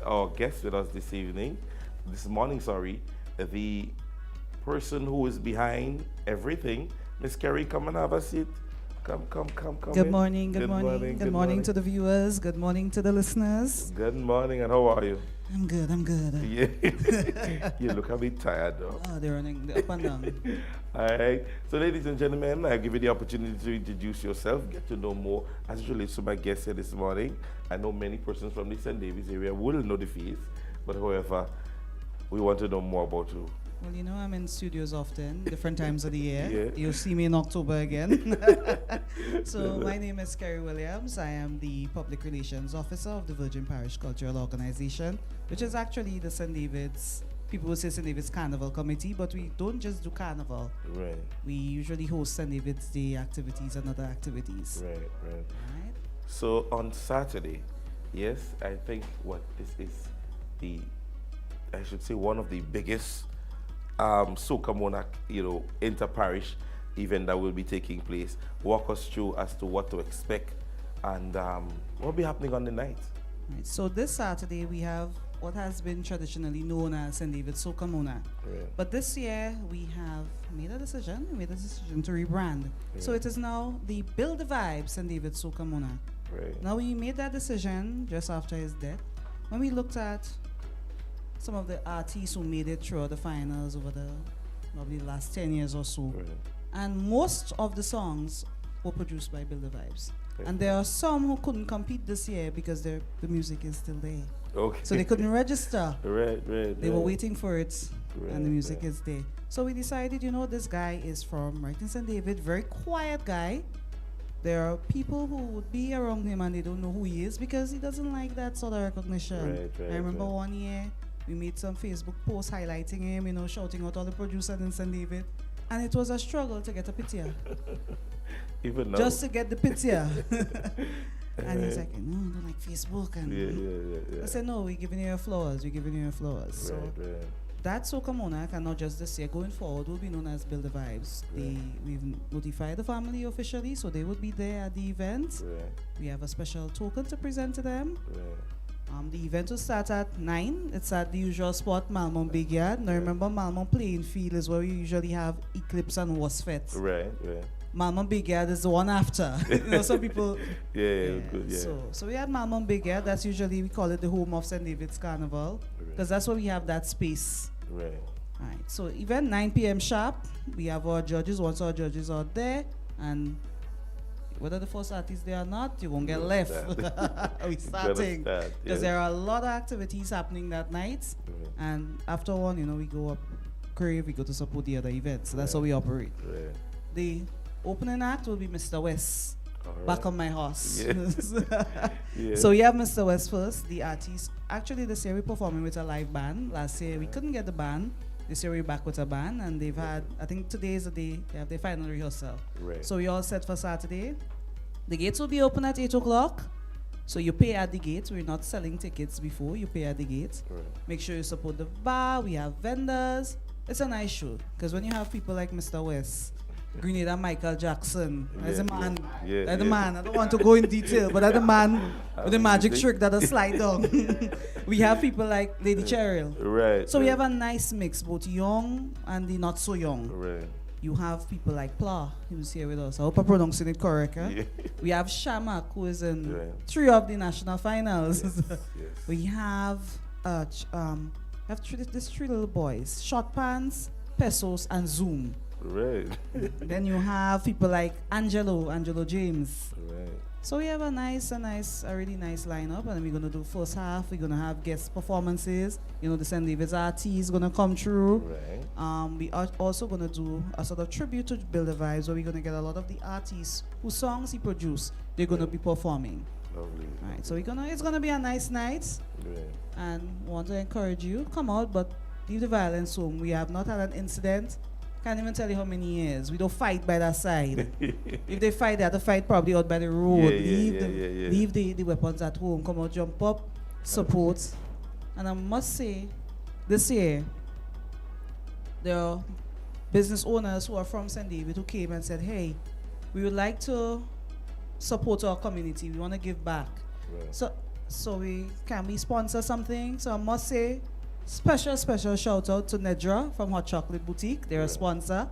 our guest with us this morning, the person who is behind everything. Miss Kerry, come and have a seat. Come Good in. morning, good morning. Good morning to the viewers. Good morning to the listeners. Good morning, and how are you? I'm good. Yeah. You look a bit tired, though. Oh, they're running up and down. All right. So, ladies and gentlemen, I give you the opportunity to introduce yourself, get to know more as it relates to my guest here this morning. I know many persons from the St. David's area will know the face, but however, we want to know more about you. Well, you know, I'm in studios often, different times of the year. Yeah. You'll see me in October again. So my name is Kerry Williams. I am the Public Relations Officer of the Virgin Parish Cultural Organization, which is actually the St. David's, people will say St. David's Carnival Committee, but we don't just do Carnival. Right. We usually host St. David's Day activities and other activities. Right. Right. So on Saturday, yes, I think this is I should say one of the biggest Soca Monarch, inter-parish event that will be taking place. Walk us through as to what to expect and what will be happening on the night. Right. So this Saturday we have what has been traditionally known as St. David's Soca Monarch. Right. But this year we have made a decision to rebrand. So it is now the Build the Vibe St. David's Soca Monarch. Right. Now we made that decision just after his death. When we looked at some of the artists who made it through the finals over probably the last 10 years or so. Right. And most of the songs were produced by Build the Vibes. Right. And there are some who couldn't compete this year because the music is still there. Okay. So they couldn't register. Right. They were waiting for it, and the music right. is there. So we decided, this guy is from right in St. David, very quiet guy. There are people who would be around him and they don't know who he is because he doesn't like that sort of recognition. Right, I remember one year we made some Facebook posts highlighting him, shouting out all the producers in St. David. And it was a struggle to get a picture. Even now. Just to get the picture. And he's like, no, I don't like Facebook. And yeah. I said, no, we're giving you your flowers. Right. That Soca Monarch, and not just this year, going forward, will be known as Build the Vibes. Right. We've notified the family officially, so they will be there at the event. Right. We have a special token to present to them. Right. The event will start at 9. It's at the usual spot, Malmont Big Yard. Now remember, Malmont Playing Field is where we usually have Eclipse and Wasfet. Right. Malmont Big Yard is the one after. Some people... Good. So we had Malmont Big Yard. That's usually, we call it the home of St. David's Carnival. Because that's where we have that space. Right. So event 9 p.m. sharp. We have our judges. Once our judges are there, and whether the first artist there or not, you won't get left. We're starting. Because there are a lot of activities happening that night. And after one, we go up Crave, we go to support the other events. So that's how we operate. Right. The opening act will be Mr. West. Back on my horse. Yeah. So we have Mr. West first, the artist. Actually, this year we're performing with a live band. Last year we couldn't get the band. This year we're back with a band, and they've had, I think today is the day, they have their final rehearsal. Right. So we all set for Saturday. The gates will be open at 8 o'clock. So you pay at the gate. We're not selling tickets before. You pay at the gate. Right. Make sure you support the bar. We have vendors. It's a nice show. Because when you have people like Mr. West, Grenada Michael Jackson, as a man, that's the man. I don't want to go in detail, but that's the man with the magic trick that'll slide down. We have people like Lady Cheryl. Right. So we have a nice mix, both young and the not so young. Right. You have people like Pla, who's here with us. I hope I'm pronouncing it correct. Huh? Yeah. We have Shamak, who is in 3 of the national finals. Yes. We have these 3 little boys, Short Pants, Pesos, and Zoom. Right. Then you have people like Angelo James. Right. So we have a really nice lineup, and we're gonna do first half. We're gonna have guest performances. The St. David's artists gonna come through. Right. We are also gonna do a sort of tribute to Build the Vibes, where we're gonna get a lot of the artists whose songs he produced. They're gonna be performing. Lovely. Right. So it's gonna be a nice night. Right. And want to encourage you, come out, but leave the violence home. We have not had an incident. Can't even tell you how many years. We don't fight by that side. If they fight, they have to fight probably out by the road. Leave the weapons at home. Come out, jump up, support. And I must say, this year, there are business owners who are from St. David who came and said, hey, we would like to support our community. We want to give back. Right. So can we sponsor something? So I must say, special shout out to Nedra from Hot Chocolate Boutique. They're a sponsor.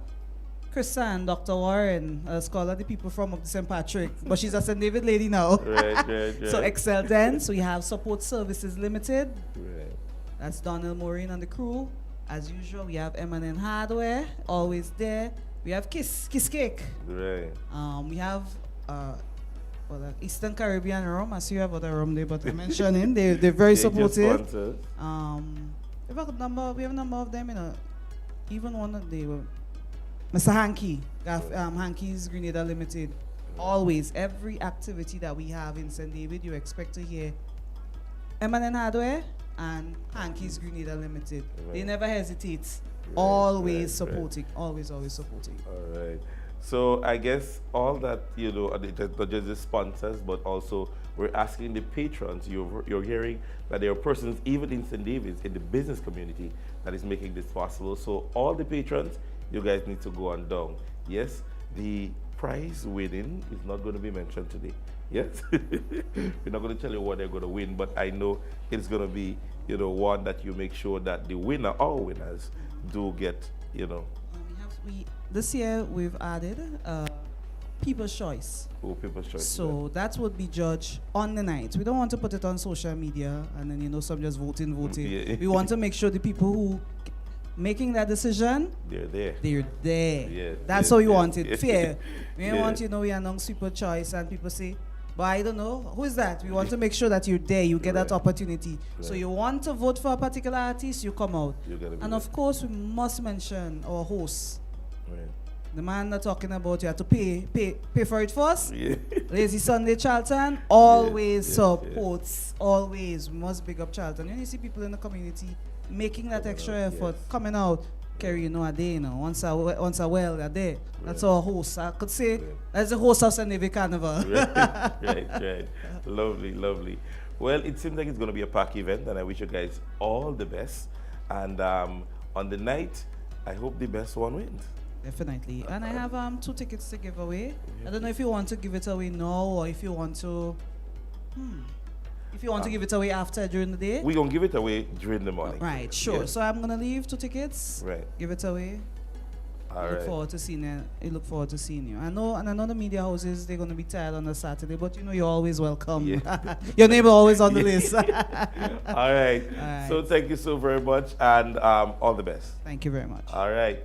Krista and Dr. Warren, a scholar, the people from up to St. Patrick, but she's a St. David lady now. Right. So Excel Dance, we have Support Services Limited. Right. That's Donald Maureen and the crew. As usual, we have M&N Hardware, always there. We have Kiss Cake. Right. We have Eastern Caribbean rum. I see you have other rum there, but I'm mentioning they're very supportive. If I could we have a number of them, you know. Even one of them, Mr. Hanky, Hanky's Grenada Limited. Always, every activity that we have in St. David, you expect to hear M&N Hardware and Hanky's Grenada Limited. Right. They never hesitate. Right, Always supporting. Always supporting. All right. So I guess all that, you know, not just the sponsors, but also we're asking the patrons. You're hearing that there are persons, even in St. David's, in the business community, that is making this possible. So all the patrons, you guys need to go on down. Yes, the prize winning is not going to be mentioned today. Yes, we're not going to tell you what they're going to win, but I know it's going to be, you know, one that you make sure that the winner or winners do get, you know. This year we've added People's Choice. Oh, People's Choice. So that would be judged on the night. We don't want to put it on social media and then, you know, some just voting. Yeah. We want to make sure the people who making that decision, they're there. Yeah, that's how we want it. Fair. We don't want, you know, we announce People's Choice and people say, but I don't know, who is that? We want to make sure that you're there, you get that opportunity. Right. So you want to vote for a particular artist, you come out. And of course, we must mention our host. Right. The man that's talking about you have to pay for it first. Yeah. Lazy Sunday Charlton always supports. Always. We must big up Charlton. When you see people in the community making that extra effort, coming out, Kerry, you know, a day, you know, once a while, a day. That's our host. I could say that's the host of St. David Carnival. Right. Lovely. Well, it seems like it's going to be a packed event, and I wish you guys all the best. And on the night, I hope the best one wins. Definitely. And I have 2 tickets to give away. I don't know if you want to give it away now or if you want to give it away after, during the day. We're going to give it away during the morning. Right, sure. Yes. So I'm going to leave 2 tickets. Right. Give it away. All right. Look forward to seeing you. I know the media houses, they're going to be tired on a Saturday, but you know you're always welcome. Yeah. Your name is always on the list. All right. So thank you so very much, and all the best. Thank you very much. All right.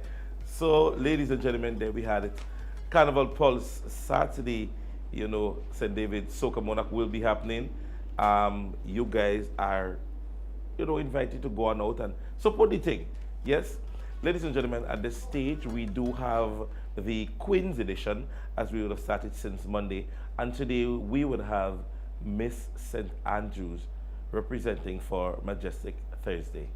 So, ladies and gentlemen, there we had it. Carnival Pulse Saturday, you know, St. David Soca Monarch will be happening. You guys are, you know, invited to go on out and support the thing. Yes? Ladies and gentlemen, at this stage, we do have the Queen's Edition, as we would have started since Monday. And today, we would have Miss St. Andrews representing for Majestic Thursday.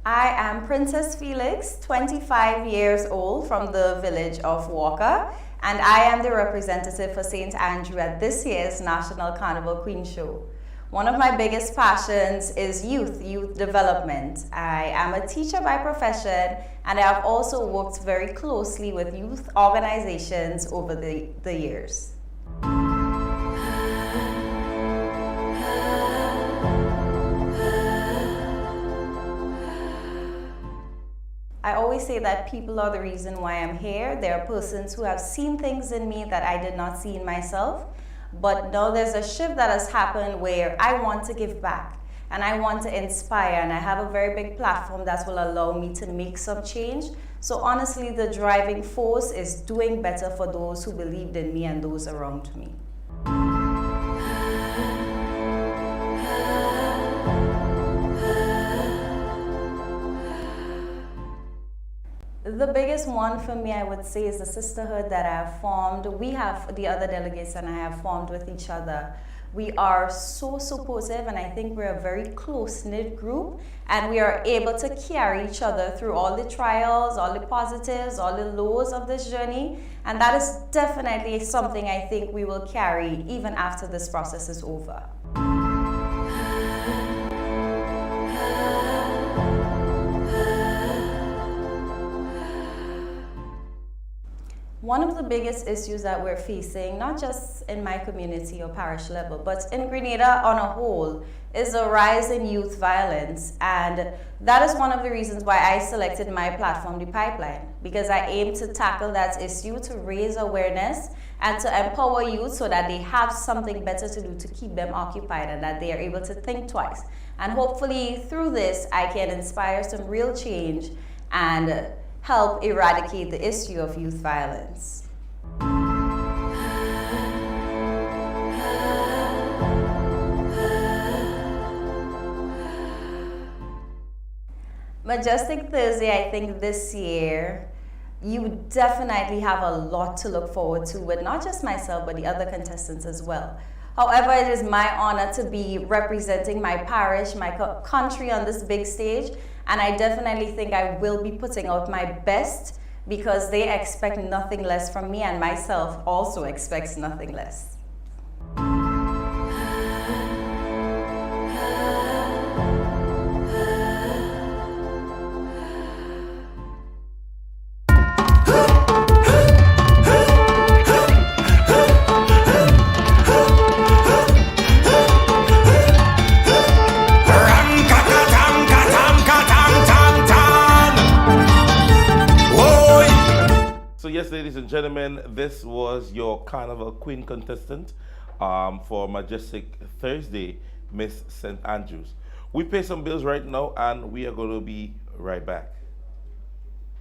I am Princess Felix, 25 years old, from the village of Walker, and I am the representative for St. Andrew at this year's National Carnival Queen Show. One of my biggest passions is youth development. I am a teacher by profession, and I have also worked very closely with youth organizations over the years. I always say that people are the reason why I'm here. There are persons who have seen things in me that I did not see in myself. But now there's a shift that has happened where I want to give back and I want to inspire, and I have a very big platform that will allow me to make some change. So honestly, the driving force is doing better for those who believed in me and those around me. The biggest one for me, I would say, is the sisterhood that I have formed. We have, the other delegates and I have formed with each other. We are so supportive, and I think we're a very close-knit group, and we are able to carry each other through all the trials, all the positives, all the lows of this journey, and that is definitely something I think we will carry even after this process is over. One of the biggest issues that we're facing, not just in my community or parish level, but in Grenada on a whole, is a rise in youth violence. And that is one of the reasons why I selected my platform, The Pipeline, because I aim to tackle that issue, to raise awareness and to empower youth so that they have something better to do to keep them occupied and that they are able to think twice. And hopefully through this, I can inspire some real change and help eradicate the issue of youth violence. Majestic Thursday, I think this year, you definitely have a lot to look forward to with not just myself, but the other contestants as well. However, it is my honor to be representing my parish, my country on this big stage, and I definitely think I will be putting out my best because they expect nothing less from me, and myself also expects nothing less. Yes, ladies and gentlemen, this was your Carnival Queen contestant for Majestic Thursday, Miss St. Andrews. We pay some bills right now and we are going to be right back.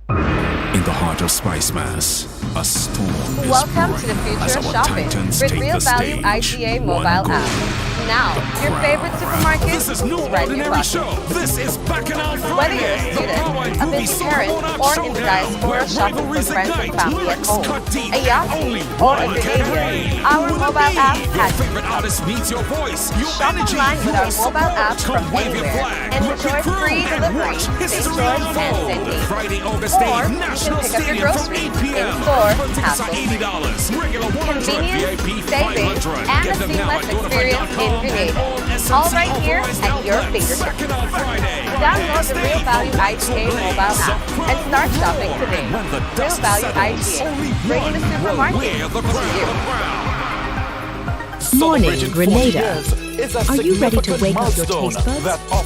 In the heart of Spice Mass, a storm is Welcome brewing to the future as of our shopping titans with take Real the Value stage. IGA One mobile goal, app. Now, your favorite supermarket This is no right in your ordinary pocket. show. This is Bacchanal Friday. Whether you're a student, a busy parent, or in the diaspora shopping for friends and family at home, a Yahoo, or a Grenadier, our mobile app has favorite artist needs your voice, your Shop energy, online with your our mobile app support. from Come wave your anywhere flag, and rip enjoy your crew, free and delivery watch to history stores and unfold. Sydney. Friday, August 8th, Or you National can pick up your Stadium from groceries 8 p.m. in-store Tickets are hassle-free. $80. Regular 100, Convenience, VIP saving, 500. and Get a them now seamless at experience in notify.com Grenada. and All right here authorized at your outlets. fingertips. Bacchanal Friday. Download the Real Value IGA mobile app and start shopping today. Real Value IGA, bringing the supermarket to you. Morning, Grenada. Are you ready to wake up your taste buds?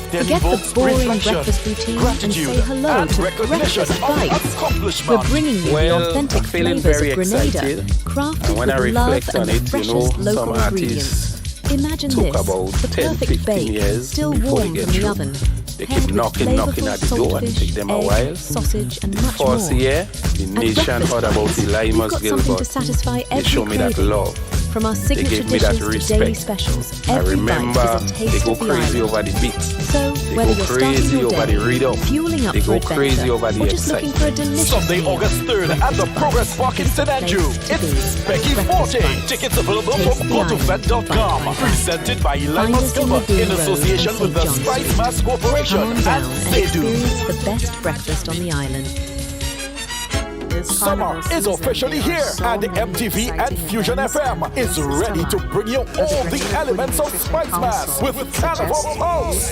Forget the boring breakfast routine and say hello to Breakfast Bites. We're bringing you the authentic flavors of Grenada, crafted when I with love reflect and on the it, you freshest know, local some ingredients. Imagine took this, about the 10, perfect 15 bake, years still before they warm get from the through. oven. They paired keep with knocking at flavorful the door and saltfish, take them a egg, while. sausage, and The much first more. year, the At nation Breakfast heard about Bites, Eli we've got something to Gilbert. satisfy They every show me that craving. love. From our They signature gave me that dishes to daily respect. specials, I every remember bite is a they taste go of the crazy island. over the beats. So, They whether go you're starting crazy your over day, the rhythm. fueling up They for go adventure, crazy over the or just looking for a delicious Sunday, meal, August 3rd at the Progress Park in St. Andrew. It's Becky Forte. Tickets available from GoToFed.com. Presented by Eli Gilbert in association with the Spice Mass Corporation Come on down and and Sedu. experience the best breakfast on the island. Summer is officially here, and the MTV and Fuzion FM is ready to bring you all the elements of Spice Mass with Carnival Pulse.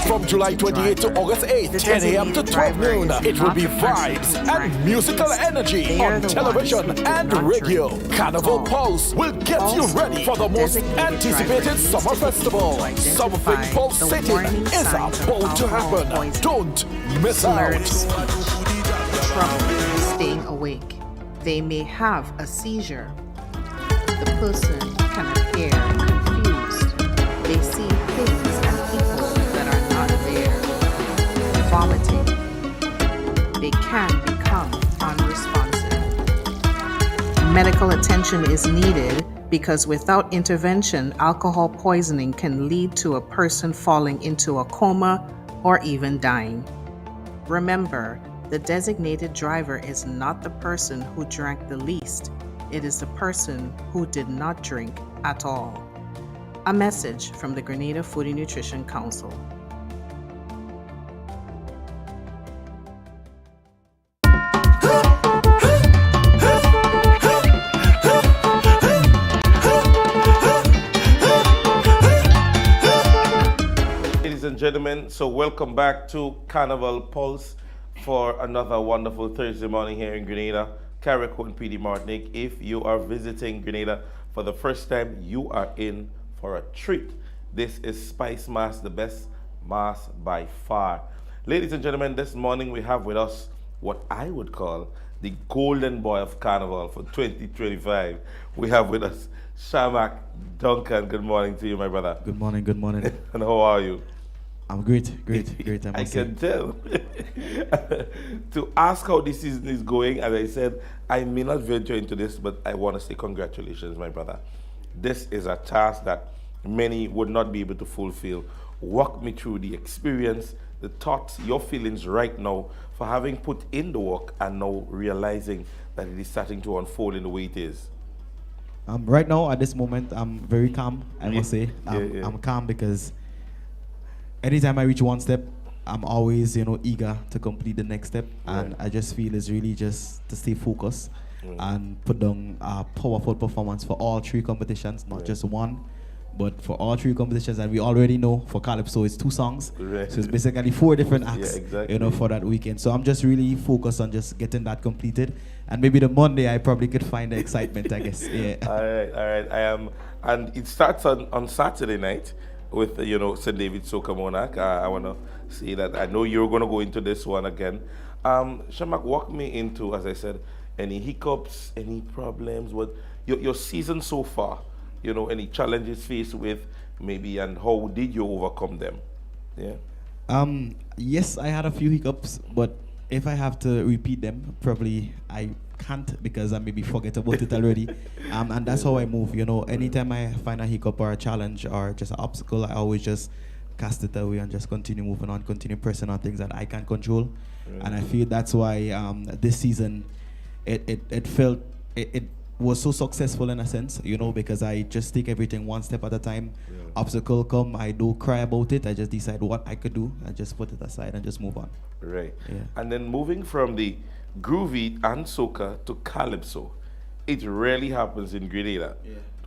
From July 28th to August 8th, 10 a.m. to 12 noon, it will be vibes and musical energy on television and radio. Carnival Pulse will get you ready for the most anticipated summer festival. Something pulsating is about to happen. Don't miss out. Trouble staying awake. They may have a seizure. The person can appear confused. They see things and people that are not there. Vomiting. They can become unresponsive. Medical attention is needed because without intervention, alcohol poisoning can lead to a person falling into a coma or even dying. Remember, the designated driver is not the person who drank the least. It is the person who did not drink at all. A message from the Grenada Food and Nutrition Council. Ladies and gentlemen, so welcome back to Carnival Pulse for another wonderful Thursday morning here in Grenada. Carriacou, PD Martinique. If you are visiting Grenada for the first time, you are in for a treat. This is Spice Mass, the best mass by far. Ladies and gentlemen, this morning we have with us what I would call the golden boy of Carnival for 2025. We have with us Shamak Duncan. Good morning to you, my brother. Good morning, good morning. And how are you? I'm great. I can tell. To ask how this season is going, as I said, I may not venture into this, but I want to say congratulations, my brother. This is a task that many would not be able to fulfill. Walk me through the experience, the thoughts, your feelings right now for having put in the work and now realizing that it is starting to unfold in the way it is. Right now, at this moment, I'm very calm, I must say. I'm calm because anytime I reach one step, I'm always, eager to complete the next step. And I just feel it's really just to stay focused and put down a powerful performance for all three competitions, not just one, but for all three competitions. And we already know for Calypso, it's 2 songs. So it's basically 4 different acts, for that weekend. So I'm just really focused on just getting that completed. And maybe the Monday, I probably could find the excitement, I guess. Yeah. All right. I am, and it starts on Saturday night with St. David Soca Monarch. I want to say that I know you're going to go into this one again. Shamak, walk me into, as I said, any hiccups, any problems with your season so far. Any challenges faced with maybe, and how did you overcome them? Yeah. Yes, I had a few hiccups, but if I have to repeat them, probably I can't because I maybe forget about it already. And that's how I move. Anytime I find a hiccup or a challenge or just an obstacle, I always just cast it away and just continue moving on, continue pressing on things that I can't control. And I feel that's why this season it was so successful in a sense, because I just take everything one step at a time. Obstacle come, I don't cry about it. I just decide what I could do and just put it aside and just move on. Right. Yeah. And then moving from the groovy and soca to calypso, it rarely happens in Grenada.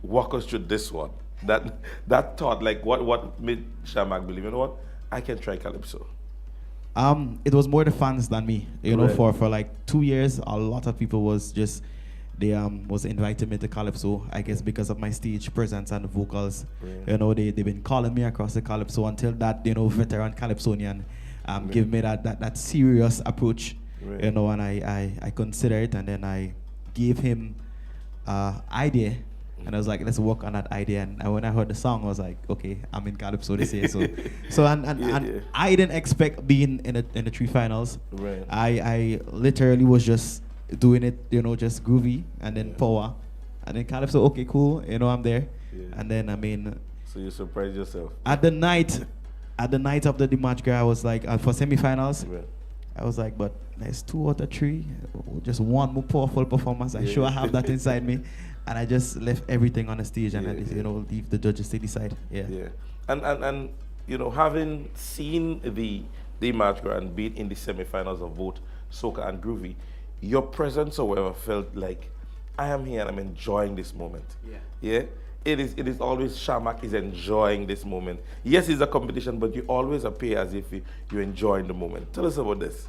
Walk us through this one. That thought, like what made Shamak believe, what? I can try calypso. It was more the fans than me. For like 2 years, a lot of people was just they was inviting me to calypso, I guess because of my stage presence and the vocals. They've been calling me across the calypso until that veteran calypsonian give me that serious approach. And I consider it, and then I gave him idea, and I was like, let's work on that idea. And when I heard the song, I was like, okay, I'm in calypso this year. So I didn't expect being in the 3 finals. I literally was just doing it, just groovy, and then power, and then calypso. Okay, cool, I'm there. And then so you surprised yourself at the night of the dematch, I was like, for semifinals, I was like, but there's 2 out of 3, just one more powerful performance. I sure I have that inside me, and I just left everything on the stage, and I just, leave the judges to decide. And having seen the match and being in the semifinals of both soca and groovy, your presence, however, felt like I am here and I'm enjoying this moment. Yeah. It is always Shamak is enjoying this moment. Yes, it's a competition, but you always appear as if you're enjoying the moment. Tell us about this.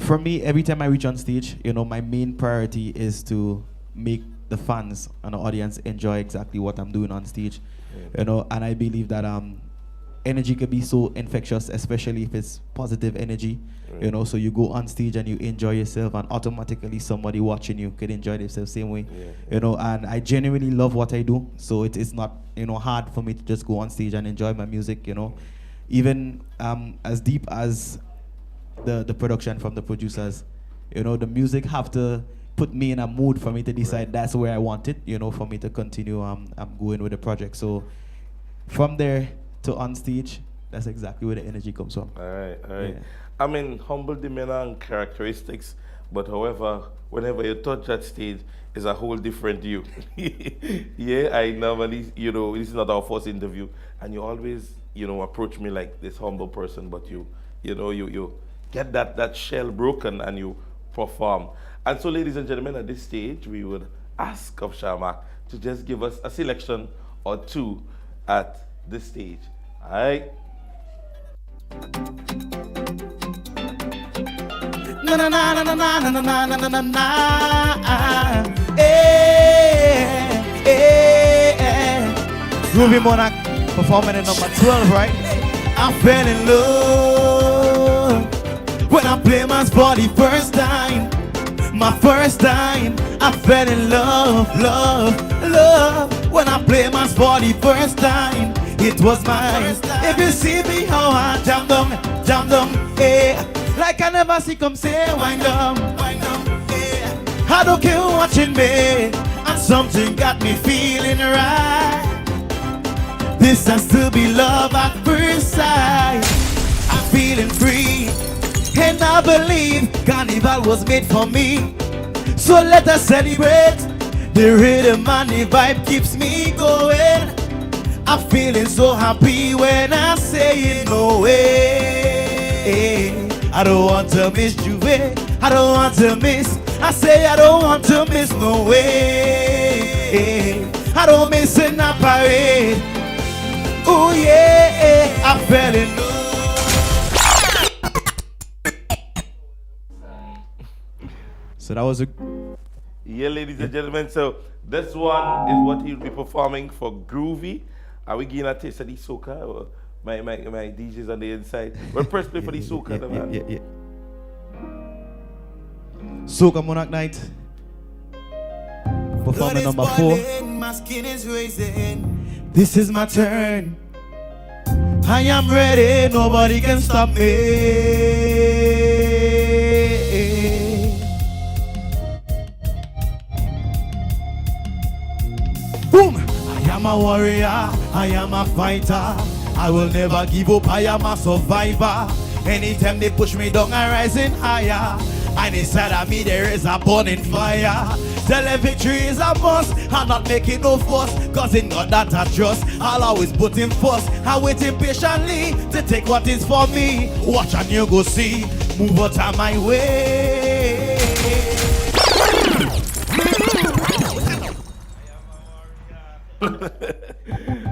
For me, every time I reach on stage, my main priority is to make the fans and the audience enjoy exactly what I'm doing on stage. And I believe that energy can be so infectious, especially if it's positive energy. So you go on stage and you enjoy yourself, and automatically somebody watching you could enjoy themselves same way. And I genuinely love what I do, so it is not hard for me to just go on stage and enjoy my music. Even as deep as the production from the producers, the music have to put me in a mood for me to decide that's where I want it, for me to continue I'm going with the project. So from there to on stage, that's exactly where the energy comes from. All right. Yeah. Humble demeanor and characteristics, but however, whenever you touch that stage, it's a whole different you. I normally, this is not our first interview, and you always, approach me like this humble person, but you get that shell broken and you perform. And so, ladies and gentlemen, at this stage, we would ask of Shamak to just give us a selection or 2 at this stage. All right. Na na na na na na na na na na na. Groovy Monarch performing at number 12, right? I fell in love when I played my for the first time. My first time, I fell in love, love, love. When I played my for the first time, it was mine. If you see me how I jam down, eh. Like I never see come say, wind down, eh. I don't care who watching me, and something got me feeling right. This has to be love at first sight. I'm feeling free, and I believe Carnival was made for me. So let us celebrate. The rhythm and the vibe keeps me going. I'm feeling so happy when I say it, no way. I don't want to miss you, I don't want to miss. I say I don't want to miss, no way. I don't miss in a parade. Oh yeah, I fell in love. So that was a... Yeah, ladies and gentlemen, so this one is what he'll be performing for Groovy. Are we getting a taste of the soca? Or my DJs on the inside. We'll press play for the soca, man. Yeah. Soca Monarch Night. Performing number 4. My skin is raising. This is my turn. I am ready, nobody can stop me. Boom! I am a warrior, I am a fighter. I will never give up, I am a survivor. Anytime they push me down, I'm rising higher. And inside of me there is a burning fire. Tell them victory is a must. I'm not making no fuss, cause in God that I trust. I'll always put him first. I'm waiting patiently to take what is for me. Watch and you go see. Move out of my way.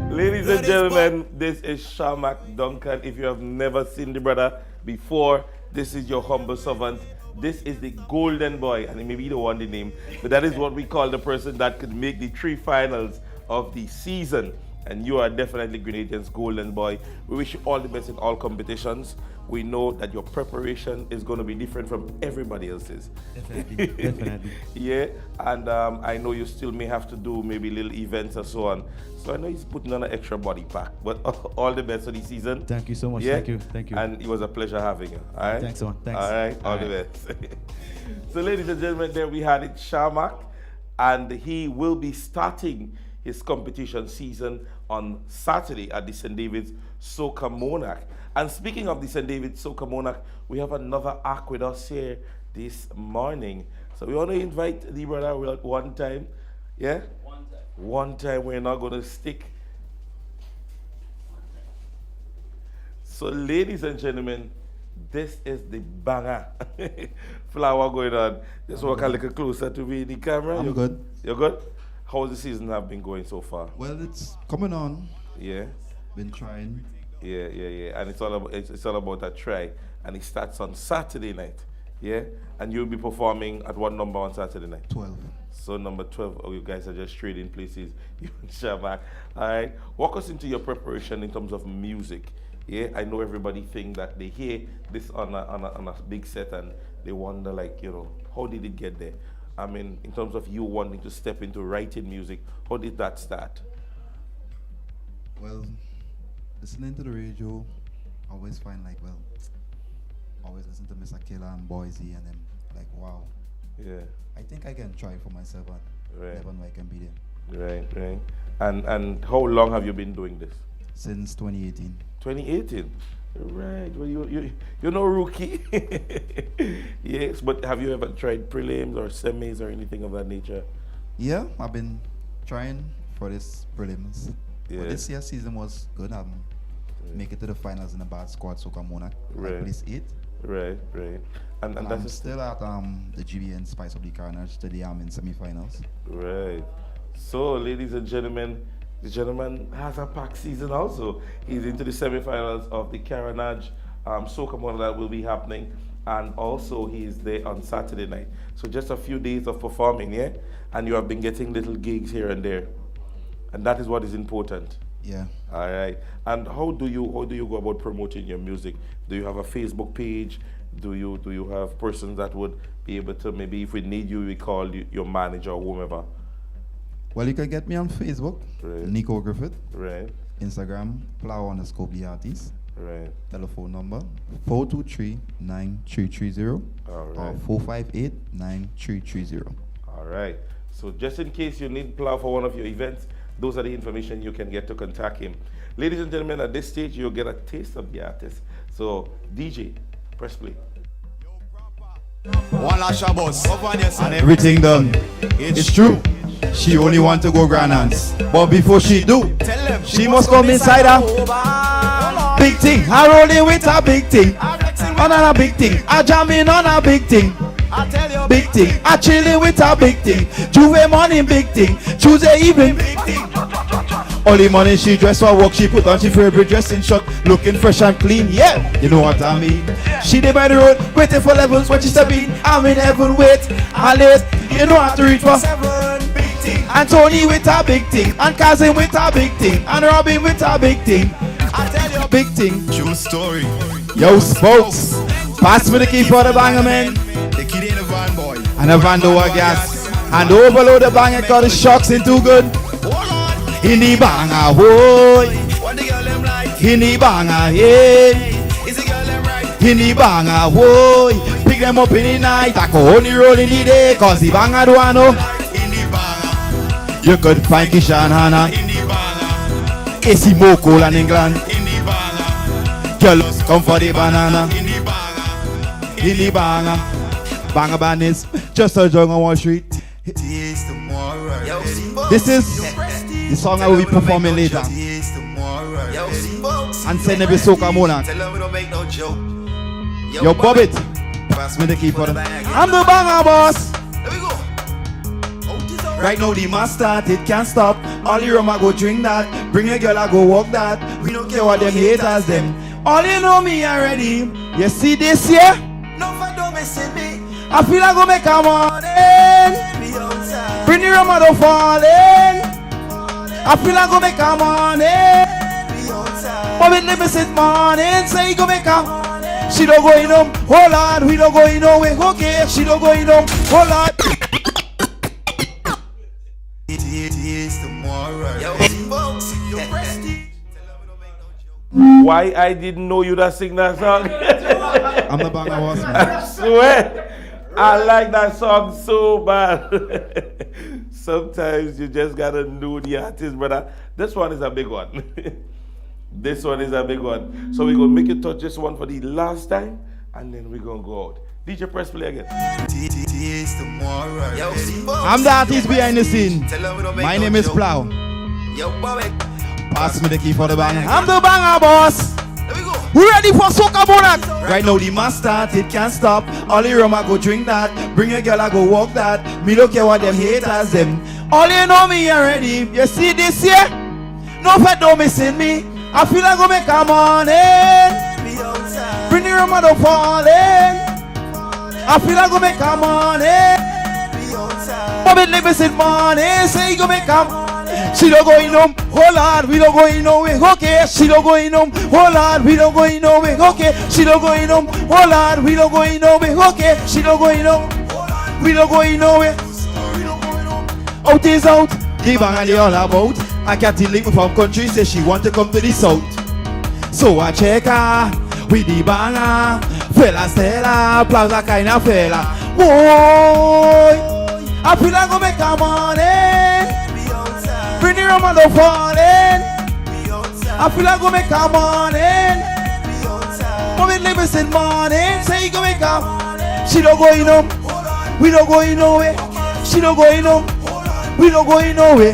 Ladies and gentlemen, this is Shamak Duncan. If you have never seen the brother before, this is your humble servant. This is the golden boy, and maybe you don't want the name, but that is what we call the person that could make the 3 finals of the season. And you are definitely Grenadians' golden boy. We wish you all the best in all competitions. We know that your preparation is going to be different from everybody else's. Definitely. Yeah, and I know you still may have to do maybe little events and so on. So I know he's putting on an extra body pack. But all the best for the season. Thank you so much. Yeah? Thank you. And it was a pleasure having you. All right? Thanks, man. Thanks. All right, all the best. So ladies and gentlemen, there we had it, Shamak, and he will be starting his competition season on Saturday at the St. David's Soca Monarch. And speaking of the St. David's Soca Monarch, we have another act with us here this morning. So we want to invite the brother one time. Yeah? One time we're not going to stick. So ladies and gentlemen, this is the banger. Flower going on. Just walk a little closer to me in the camera. I'm good. You're good? How's the season have been going so far? Well, it's coming on. Yeah. Been trying. Yeah. And it's all about a try. And it starts on Saturday night. Yeah. And you'll be performing at what number on Saturday night? 12. So number 12. Oh, you guys are just trading places. You and Shamak. All right. Walk us into your preparation in terms of music. Yeah. I know everybody think that they hear this on a big set and they wonder, like, how did it get there? I mean, in terms of you wanting to step into writing music, how did that start? Well, listening to the radio, I always find always listen to Mr. Killer and Boise and them, like, wow. Yeah. I think I can try for myself and never know I can be there. Right. And how long have you been doing this? Since 2018. 2018? Right. Well, you're no rookie. Yes, but have you ever tried prelims or semis or anything of that nature? Yeah, I've been trying for this prelims. Yeah. But this year's season was good. Make it to the finals in the bad squad Soca Monarch. Right. Place 8. Right. And I'm still at the GBN Spice of the Carnage. Today I'm in semi-finals. Right. So, ladies and gentlemen, the gentleman has a packed season also. He's into the semi-finals of the Carnage Soca Monarch that will be happening, and also he's there on Saturday night. So just a few days of performing, yeah? And you have been getting little gigs here and there. And that is what is important. Yeah. All right. And how do you go about promoting your music? Do you have a Facebook page? Do you have persons that would be able to, maybe if we need you, we call you, your manager or whomever? Well, you can get me on Facebook, Right. Nico Griffith. Right. Instagram, plow_the artist. Right. Telephone number 423-9330 All or right. 458-9330. All right. So just in case you need Plow for one of your events, those are the information you can get to contact him. Ladies and gentlemen, at this stage, you'll get a taste of the artist. So, DJ, press play. One last boss And everything done. It's true. She only want to go grand hands. But before she do, she must come inside her big thing. I rolling with a big thing. On a big thing. I jamming on a big thing. Big thing. I chilling with a big thing. Juve morning big thing. Tuesday evening big thing. Early morning she dress for work. She put on she favorite dressing shirt. Looking fresh and clean. Yeah, you know what I mean. She there by the road waiting for levels when she step in. I'm in heaven wait. I late. You know how to reach for. And Tony with a big thing, and Kazim with a big thing, and Robin with a big thing. I tell you, big thing. True story. Yo, spokes, pass me the key for the banger, man. The kid in the van, boy. And a van door gas, and overload the banger, cause the shocks ain't too good. In the banger, boy. What the girl them like? In the banger, yeah. Is the girl them right? In the banger, boy. Pick them up in the night, I can only roll in the day, cause the banger do I know. You could find Kishan Hana AC Moko in England. Girls come for the banana. In the banger. Banger band is just a jog on Wall Street. This is the song I will be performing later. And send every soca monarch. Yo, bob it. Pass me the key for them. I'm the banger boss. Right now the must start, it can't stop. All the rum I go drink that. Bring a girl I go walk that. We don't care what them haters them. All you know me already. You see this here? No for don't missing me. I feel I go make a morning. Bring the rum I don't falling. I feel I go make a morning. But with me sit morning, say you go make a. She don't go in home, hold on. We don't go in home, okay. She don't go in home, hold on. Why I didn't know you that sing that song? I'm the banger boss, man. I swear, I like that song so bad. Sometimes you just gotta know the artist, brother. This one is a big one. This one is a big one. So we're gonna make you touch this one for the last time, and then we're gonna go out. DJ, press play again. I'm the artist behind the scene. My name is Plow. Pass me the key for the banger. I'm the banger boss. We ready for soca bonnet. Right now the must start, it can't stop. All the rum I go drink that. Bring a girl I go walk that. Me don't care what them haters them. All you know me already. You see this here? No fat don't missing me. I feel I go make a morning. Bring the rum I don't falling. I feel I go make a morning. Bobby Livingston morning. Say you go make a. She don't go in home, hold on, we don't go in no way, okay. She don't go in home, hold on, we don't go in no way, okay. She don't go in home, hold on, we don't go in no way, okay. She don't go in home, we don't go in no way. Out is out, the bang they all about. I can't link from country, say she want to come to the south. So I check her with the banger, fella Stella, Plaza kind of fella. Boy, I feel like gonna make a money. Bring the rum and the falling. I feel like gonna make a morning. Come in Livingston morning. Say you gonna make a. She don't go in home. We don't go in nowhere. She don't go in home. We don't go in nowhere.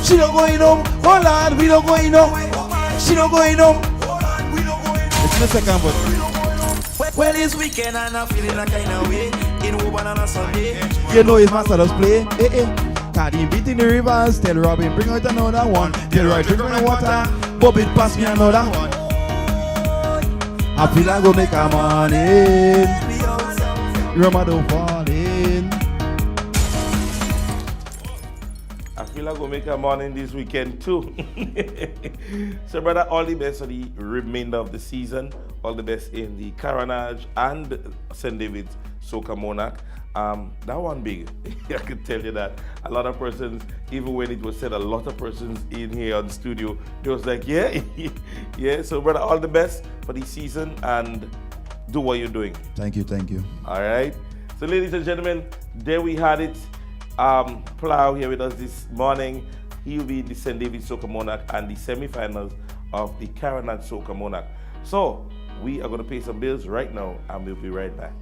She don't go in home. Oh Lord, we don't go in nowhere. She don't go in home. It's the second verse. Well, it's weekend and I'm feeling like kind of way. In Woban on a Sunday. You know his master does play. Cardi beating the rivers. Tell Robin bring out another one. Tell Roy drink my water. Bob it pass me another one. I feel like go make a morning. Ramadan falling. I feel like we'll make a morning this weekend too. So, brother, all the best for the remainder of the season. All the best in the Carnage and St. David's Soca Monarch. That one big. I can tell you that. A lot of persons, even when it was said, a lot of persons in here on the studio, they was like, yeah, yeah. So, brother, all the best for the season and do what you're doing. Thank you, thank you. All right. So, ladies and gentlemen, there we had it. Plow here with us this morning. He will be in the St. David's Soca Monarch and the semi-finals of the Carnival Soca Monarch. So, we are going to pay some bills right now and we'll be right back.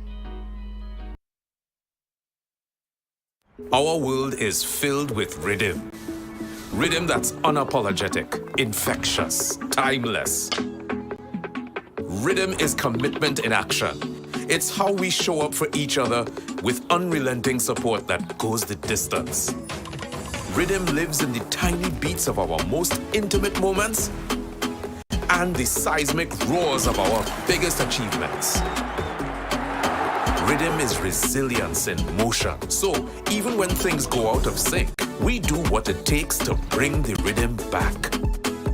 Our world is filled with rhythm. Rhythm that's unapologetic, infectious, timeless. Rhythm is commitment in action. It's how we show up for each other with unrelenting support that goes the distance. Rhythm lives in the tiny beats of our most intimate moments and the seismic roars of our biggest achievements. Rhythm is resilience in motion. So even when things go out of sync, we do what it takes to bring the rhythm back.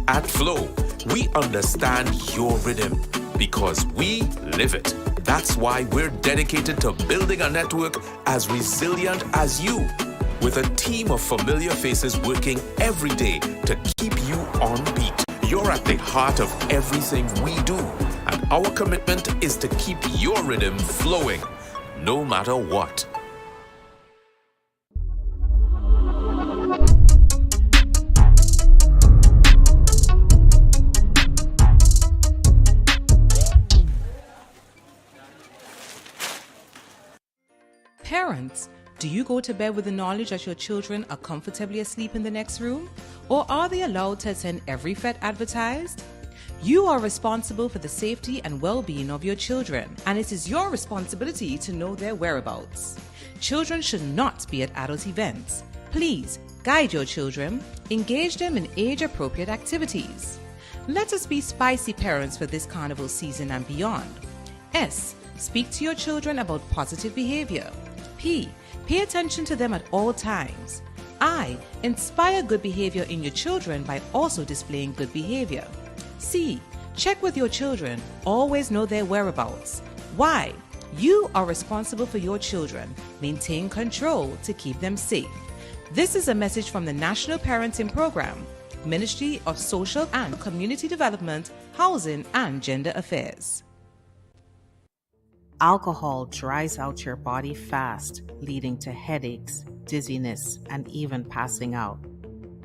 At Flow, we understand your rhythm because we live it. That's why we're dedicated to building a network as resilient as you, with a team of familiar faces working every day to keep you on beat. You're at the heart of everything we do, and our commitment is to keep your rhythm flowing, no matter what. Parents, do you go to bed with the knowledge that your children are comfortably asleep in the next room? Or are they allowed to attend every fete advertised? You are responsible for the safety and well-being of your children, and it is your responsibility to know their whereabouts. Children should not be at adult events. Please guide your children, engage them in age-appropriate activities. Let us be spicy parents for this carnival season and beyond. S. Speak to your children about positive behavior. P. Pay attention to them at all times. I. Inspire good behavior in your children by also displaying good behavior. C. Check with your children. Always know their whereabouts. Y. You are responsible for your children. Maintain control to keep them safe. This is a message from the National Parenting Program, Ministry of Social and Community Development, Housing and Gender Affairs. Alcohol dries out your body fast, leading to headaches, dizziness, and even passing out.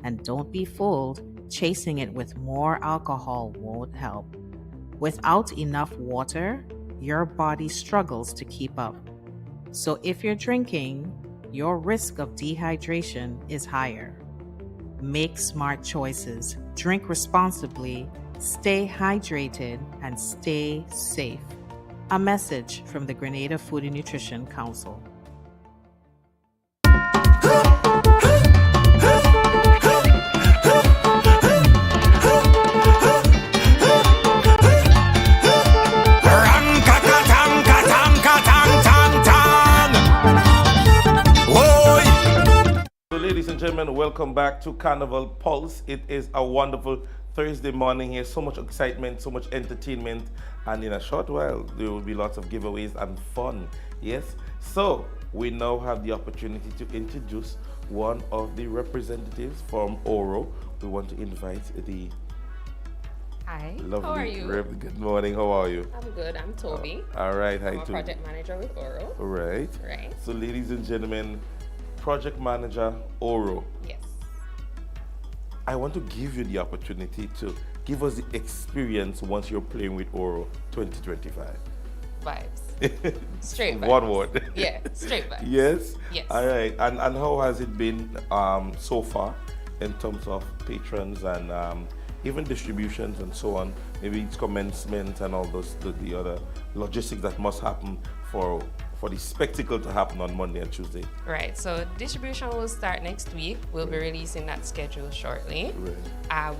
And don't be fooled, chasing it with more alcohol won't help. Without enough water, your body struggles to keep up. So if you're drinking, your risk of dehydration is higher. Make smart choices, drink responsibly, stay hydrated, and stay safe. A message from the Grenada Food and Nutrition Council. So, ladies and gentlemen, welcome back to Carnival Pulse. It is a wonderful Thursday morning here. So much excitement, so much entertainment, and in a short while there will be lots of giveaways and fun. Yes, so we now have the opportunity to introduce one of the representatives from Oro. We want to invite the Hi, lovely how are you? Good morning, how are you? I'm good, I'm Toby. All right, hi I'm a Toby. project manager with Oro. All right. Right. So, ladies and gentlemen, project manager Oro. Yes. I want to give you the opportunity to give us the experience once you're playing with Oro 2025. Vibes. Straight vibes. One word. Yeah, straight vibes. Yes? Yes. All right. And how has it been so far in terms of patrons and even distributions and so on? Maybe it's commencement and all those, the other logistics that must happen for for the spectacle to happen on Monday and Tuesday? Right, so distribution will start next week. We'll be releasing that schedule shortly.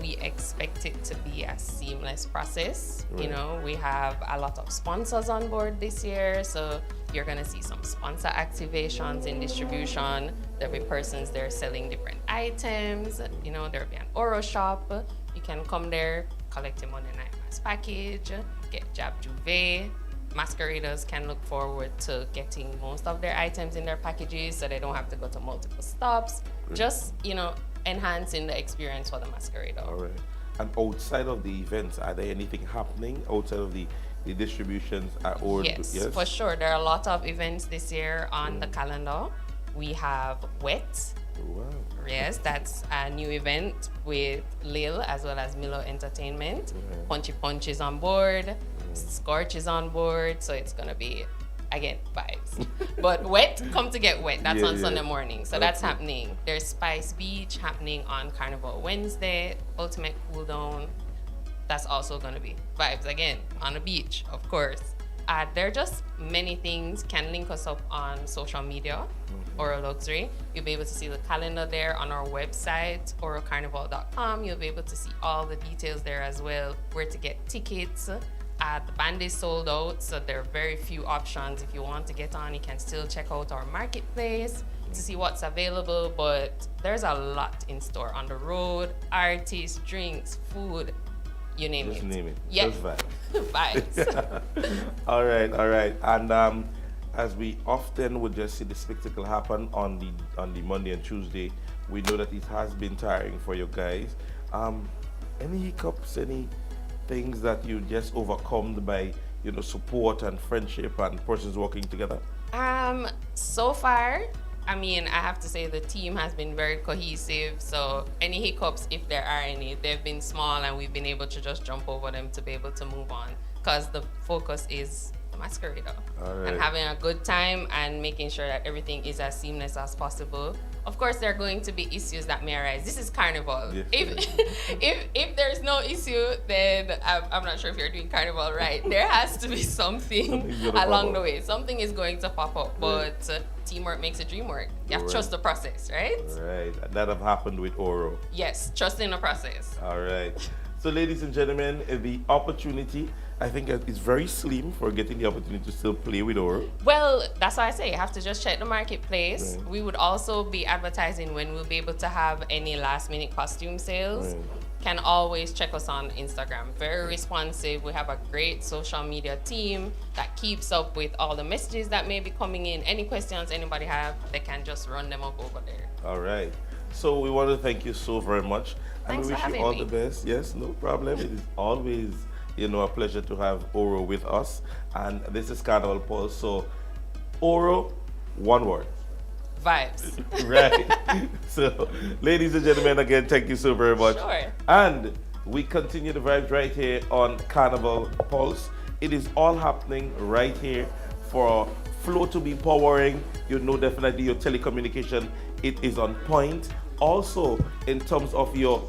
We expect it to be a seamless process. You know, we have a lot of sponsors on board this year, so you're gonna see some sponsor activations in distribution. There'll be persons there selling different items. You know, there'll be an Oro shop. You can come there, collect your Monday Night Mass package, get Jab Juve. Masqueraders can look forward to getting most of their items in their packages so they don't have to go to multiple stops. Just, you know, enhancing the experience for the masquerader. All right. And outside of the events, are there anything happening outside of the distributions? Yes, for sure. There are a lot of events this year on the calendar. We have Wet. Wow. Yes, that's a new event with Lil as well as Milo Entertainment. Punchy Punch is on board. Scorch is on board, so it's gonna be, again, vibes. But Wet, come to get wet. That's on Sunday morning, so that's happening. There's Spice Beach happening on Carnival Wednesday. Ultimate Cool Down, that's also gonna be vibes again on the beach, of course. There are just many things. Can link us up on social media, Oro Luxury. You'll be able to see the calendar there on our website, orocarnival.com. You'll be able to see all the details there as well, where to get tickets. The band is sold out, so there are very few options. If you want to get on, you can still check out our marketplace to see what's available, but there's a lot in store on the road. Artists, drinks, food, you name it. Just name it. Yeah. Just vibes. Vibes. All right. And as we often would just see the spectacle happen on the Monday and Tuesday, we know that it has been tiring for you guys. Any hiccups, any things that you just overcome by, you know, support and friendship and persons working together? So far, I mean, I have to say the team has been very cohesive. So any hiccups, if there are any, they've been small and we've been able to just jump over them to be able to move on. Because the focus is the masquerader. And having a good time and making sure that everything is as seamless as possible. Of course, there are going to be issues that may arise. This is Carnival. Yes, if there's no issue, then I'm not sure if you're doing Carnival right. There has to be something along the way. Something is going to pop up, but teamwork makes a dream work. You have to trust the process, right? Right. And that have happened with Oro. Yes, trust in the process. All right. So, ladies and gentlemen, the opportunity, I think it's very slim for getting the opportunity to still play with Oro. Well, that's why I say you have to just check the marketplace. Right. We would also be advertising when we'll be able to have any last-minute costume sales. Right. Can always check us on Instagram. Very responsive. We have a great social media team that keeps up with all the messages that may be coming in. Any questions anybody have, they can just run them up over there. All right. So we want to thank you so very much. Thanks and we for wish you having all me. the best. Yes, no problem. It is always, you know, a pleasure to have Oro with us. And this is Carnival Pulse. So Oro, one word. Vibes. Right. So, ladies and gentlemen, again, thank you so very much. Sure. And we continue the vibes right here on Carnival Pulse. It is all happening right here for Flow to be powering. You know, definitely your telecommunication, it is on point. Also, in terms of your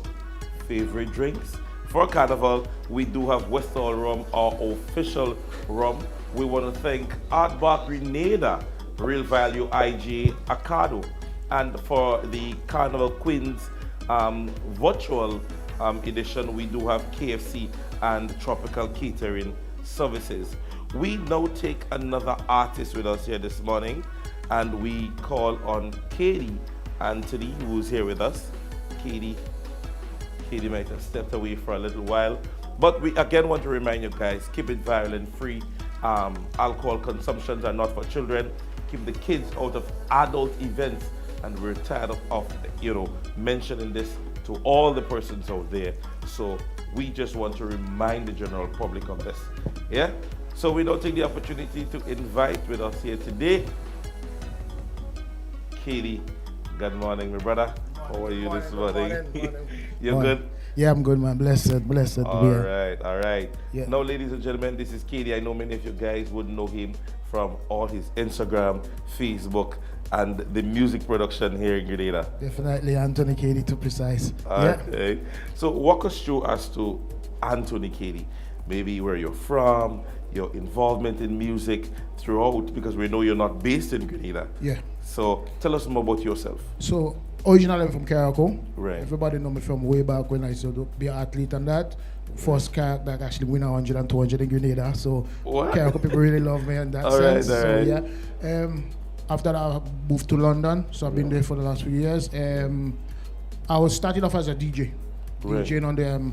favorite drinks, for Carnival, we do have Westall Rum, our official rum. We want to thank Artbark Grenada, Real Value IGA Acado. And for the Carnival Queens virtual edition, we do have KFC and Tropical Catering Services. We now take another artist with us here this morning, and we call on Katie Anthony, who's here with us. Katie might have stepped away for a little while, but we again want to remind you guys, keep it violent free. Alcohol consumptions are not for children. Keep the kids out of adult events, and we're tired of you know, mentioning this to all the persons out there. So we just want to remind the general public of this. Yeah. So we don't take the opportunity to invite with us here today, Katie. Good morning, my brother. How are you this morning? You're good? Yeah, I'm good, man. Blessed to be here. All right. Yeah. Now, ladies and gentlemen, this is Katie. I know many of you guys would know him from all his Instagram, Facebook, and the music production here in Grenada. Definitely Anthony Katie, to precise. Okay. So walk us through as to Anthony Katie. Maybe where you're from, your involvement in music throughout, because we know you're not based in Grenada. Yeah. So tell us more about yourself. So originally I'm from Carriacou. Right. Everybody know me from way back when I used to be an athlete and that. First car that actually win 100 and 200 in Grenada. So Carriacou people really love me in that sense. So yeah. After that I moved to London. So I've been there for the last few years. I was started off as a DJ. DJing on the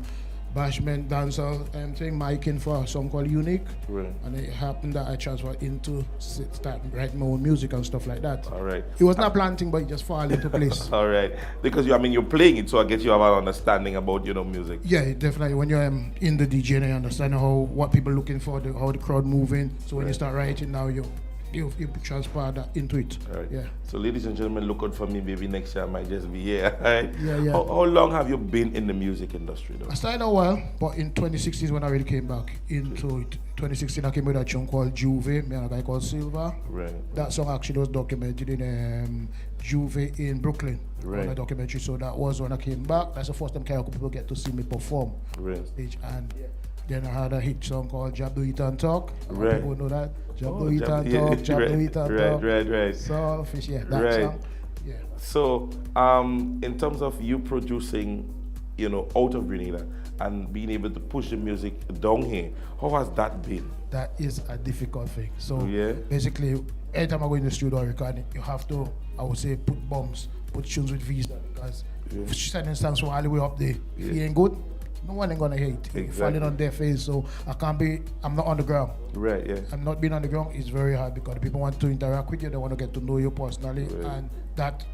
bashment dancehall thing, micing for a song called Unique. Right. And it happened that I transferred into start writing my own music and stuff like that. All right. It was not planting, but it just fall into place. All right. Because you're playing it, so I guess you have an understanding about, music. Yeah, definitely. When you're in the DJ, you understand what people looking for, how the crowd moving. So when you start writing now, you transfer that into it. All right. Yeah. So ladies and gentlemen, look out for me. Maybe next year I might just be here. Right? Yeah. How long have you been in the music industry, though? I started a while, but in 2016 is when I really came back into it. 2016 I came with a tune called Juve, me and a guy called Silva. Right. That song actually was documented in Juve in Brooklyn. Right. On a documentary. So that was when I came back. That's the first time Carriacou people get to see me perform right. stage. And then I had a hit song called Jab Do It and Talk. Right. People know that. Jab Do It and Talk, Jab Do It and Talk. Right. So fish, yeah, that song. Yeah. So, in terms of you producing, out of Grenada and being able to push the music down here, how has that been? That is a difficult thing. So yeah. basically, anytime I go in the studio recording, you have to, I would say, put bombs, put tunes with visa, because for instance, from all the way up there, if you ain't good, no one ain't gonna hear it. Exactly. You're falling on their face, so I'm not on the ground. Right, yeah. I'm not being on the ground is very hard because the people want to interact with you, they want to get to know you personally, and that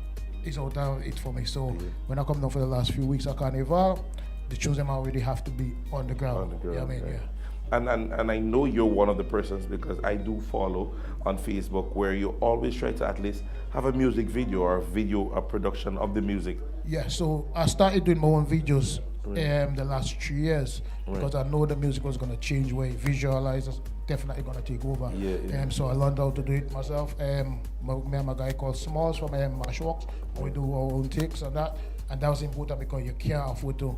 is out of it for me. So when I come down for the last few weeks at Carnival, the tunes them already have to be on the ground. And I know you're one of the persons, because I do follow on Facebook, where you always try to at least have a music video or a production of the music. Yeah, so I started doing my own videos the last 3 years because I know the music was going to change way. Visualizers definitely going to take over. So I learned how to do it myself. Me and my guy called Smalls from Mashworks, we do our own takes and that was important because you can't afford to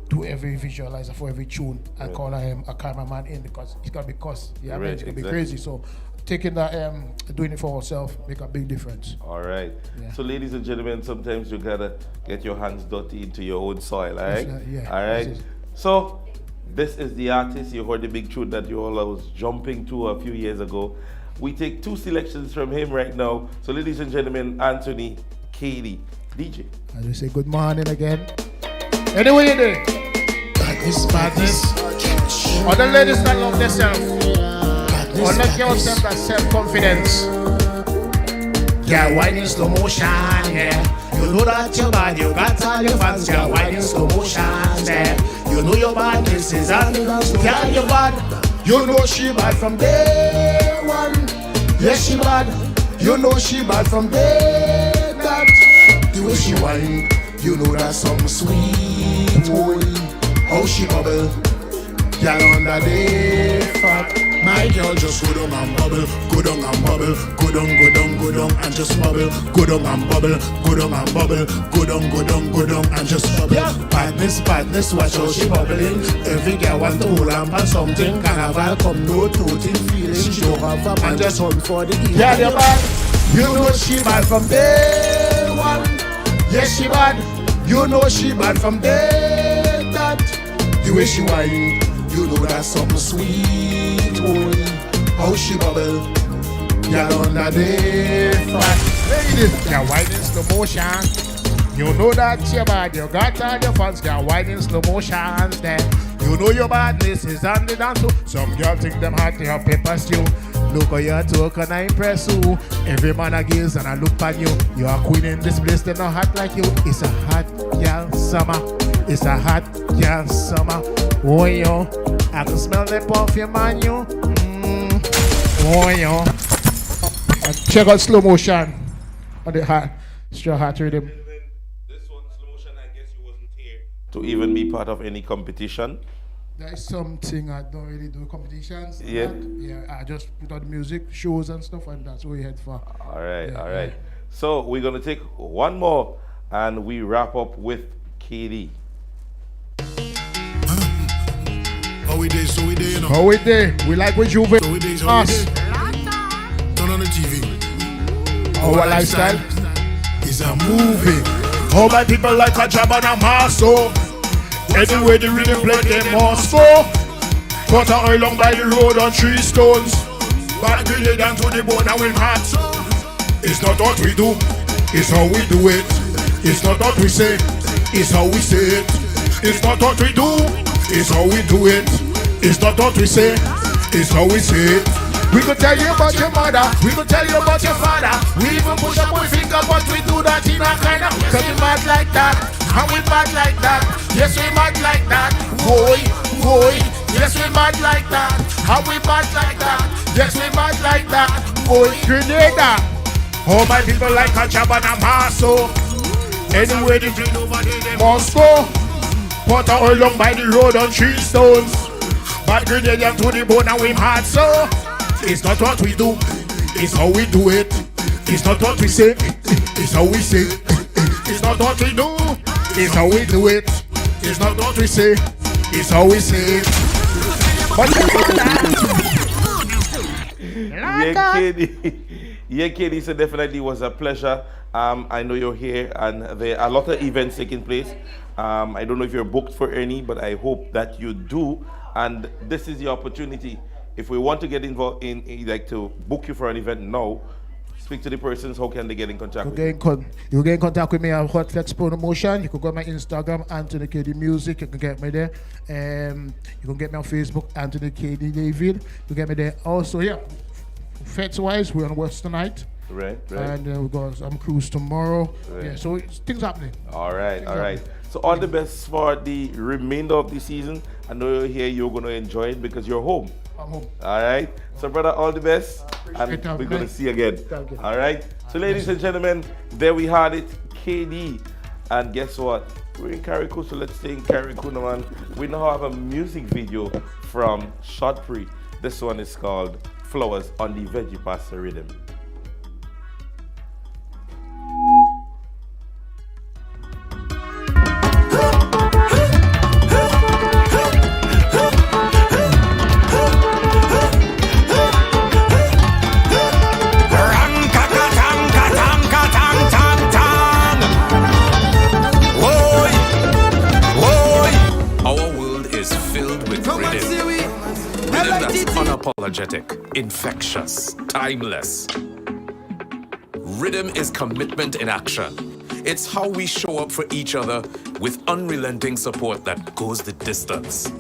do every visualizer for every tune and call a cameraman in because it's gonna be cost. It's gonna be crazy. So taking that, doing it for ourselves make a big difference. All right. Yeah. So ladies and gentlemen, sometimes you gotta get your hands dirty into your own soil, all right? All right. So this is the artist. You heard the big tune that you all was jumping to a few years ago. We take 2 selections from him right now. So ladies and gentlemen, Anthony, Katie, DJ. I just say good morning again. Anyway, you there? Badness. All the ladies that love themselves. All the girls that have self-confidence. Yeah, wine in slow motion, yeah. You know that you're bad, you got all your fans. Yeah, wine in slow motion, yeah. You know your badness is on the dance floor. Yeah, you're bad. You know she bad from day one. Yes, she bad. You know she bad from day that. The way she whine, you know that's something sweet, boy. How she bubble, girl under the fat. My girl just go down and bubble, go down and bubble, go down, go down, go down and just bubble, go down and bubble, go down and bubble, go down, go down, go down and just bubble. Badness, badness, watch how she bubbling. Every girl want to hold on for something. Carnival come, no toting feeling. She don't have a man, just hunt for the evening. Yeah, you're bad. You know she bad from day one. Yes, she bad. You know she bad from day that. The way she whine, you know that's something sweet, boy. How she bubble, girl under the fat. Ladies, you're whining slow motion. You know that you're bad. You got all your fans, you're whining slow motions there. You know your badness is on the dance too. Some girl think them hot, they pepper stew. Look how you talk and I impress you. Every man I gaze and I look on you. You are queen in this place, they're not hot like you. It's a hot girl summer. It's a hot girl summer. Oh yo, I can smell the perfume on you. Oh yo. And check out slow motion on the hot, straight hot rhythm. This one, slow motion, I guess you wasn't here to even be part of any competition. There is something I don't really do competitions. Yeah. I just put out music, shows and stuff, and that's what we head for. All right. So we're gonna take one more, and we wrap up with Katie. How we we did, you know. How we did? We like with Juve. So we did, us. Turn on the TV. Our lifestyle is a movie. All my people like a job and a maso. Anyway, the rhythm play them must go. Cut a oil long by the road on 3 stones. But we lay down to the bone and we hot. It's not what we do, it's how we do it. It's not what we say, it's how we say it. It's not what we do, it's how we do it. It's not what we say, it's how we say it. We could tell you about your mother, we could tell you about your father. We even push up our finger, but we do that in a kind of. Cause we mad like that, and we bad like that. Yes, we mad like that. Boy, boy. Yes, we mad like that. And we bad like that. Yes, we mad like that. Boy, Grenada. All my people like a job and a maso. Anyway, the dream over there, Moscow. Put a oil long by the road on 3 stones. But Grenadian to the bone and we hard so. It's not what we do, it's how we do it. It's not what we say, it's how we say. It's not what we do, it's how we do it. It's not what we say, it's how we say it. Yeah, Katie, so definitely was a pleasure. I know you're here and there are a lot of events taking place. I don't know if you're booked for any, but I hope that you do. And this is the opportunity. If we want to get involved in like to book you for an event now, speak to the persons. How can they get in contact with you? You get in contact with me at Hot Flex Promotion. You can go on my Instagram, Anthony KD Music. You can get me there. You can get me on Facebook, Anthony KD David. You can get me there. Also, yeah, fets wise, we're on West tonight. Right. And we got some cruise tomorrow. Right. Yeah, so things happening. All right. So all the best for the remainder of the season. I know you're here, you're going to enjoy it because you're home. I'm home. All right. So, brother, all the best. And we're going to see you again. Thank you. All right. So, ladies and gentlemen, there we had it. KD. And guess what? We're in Carriacou, so let's stay in Carriacou, man. We now have a music video from Shotpree. This one is called Flowers on the Veggie Pasta Rhythm. Unapologetic, infectious, timeless. Rhythm is commitment in action. It's how we show up for each other with unrelenting support that goes the distance.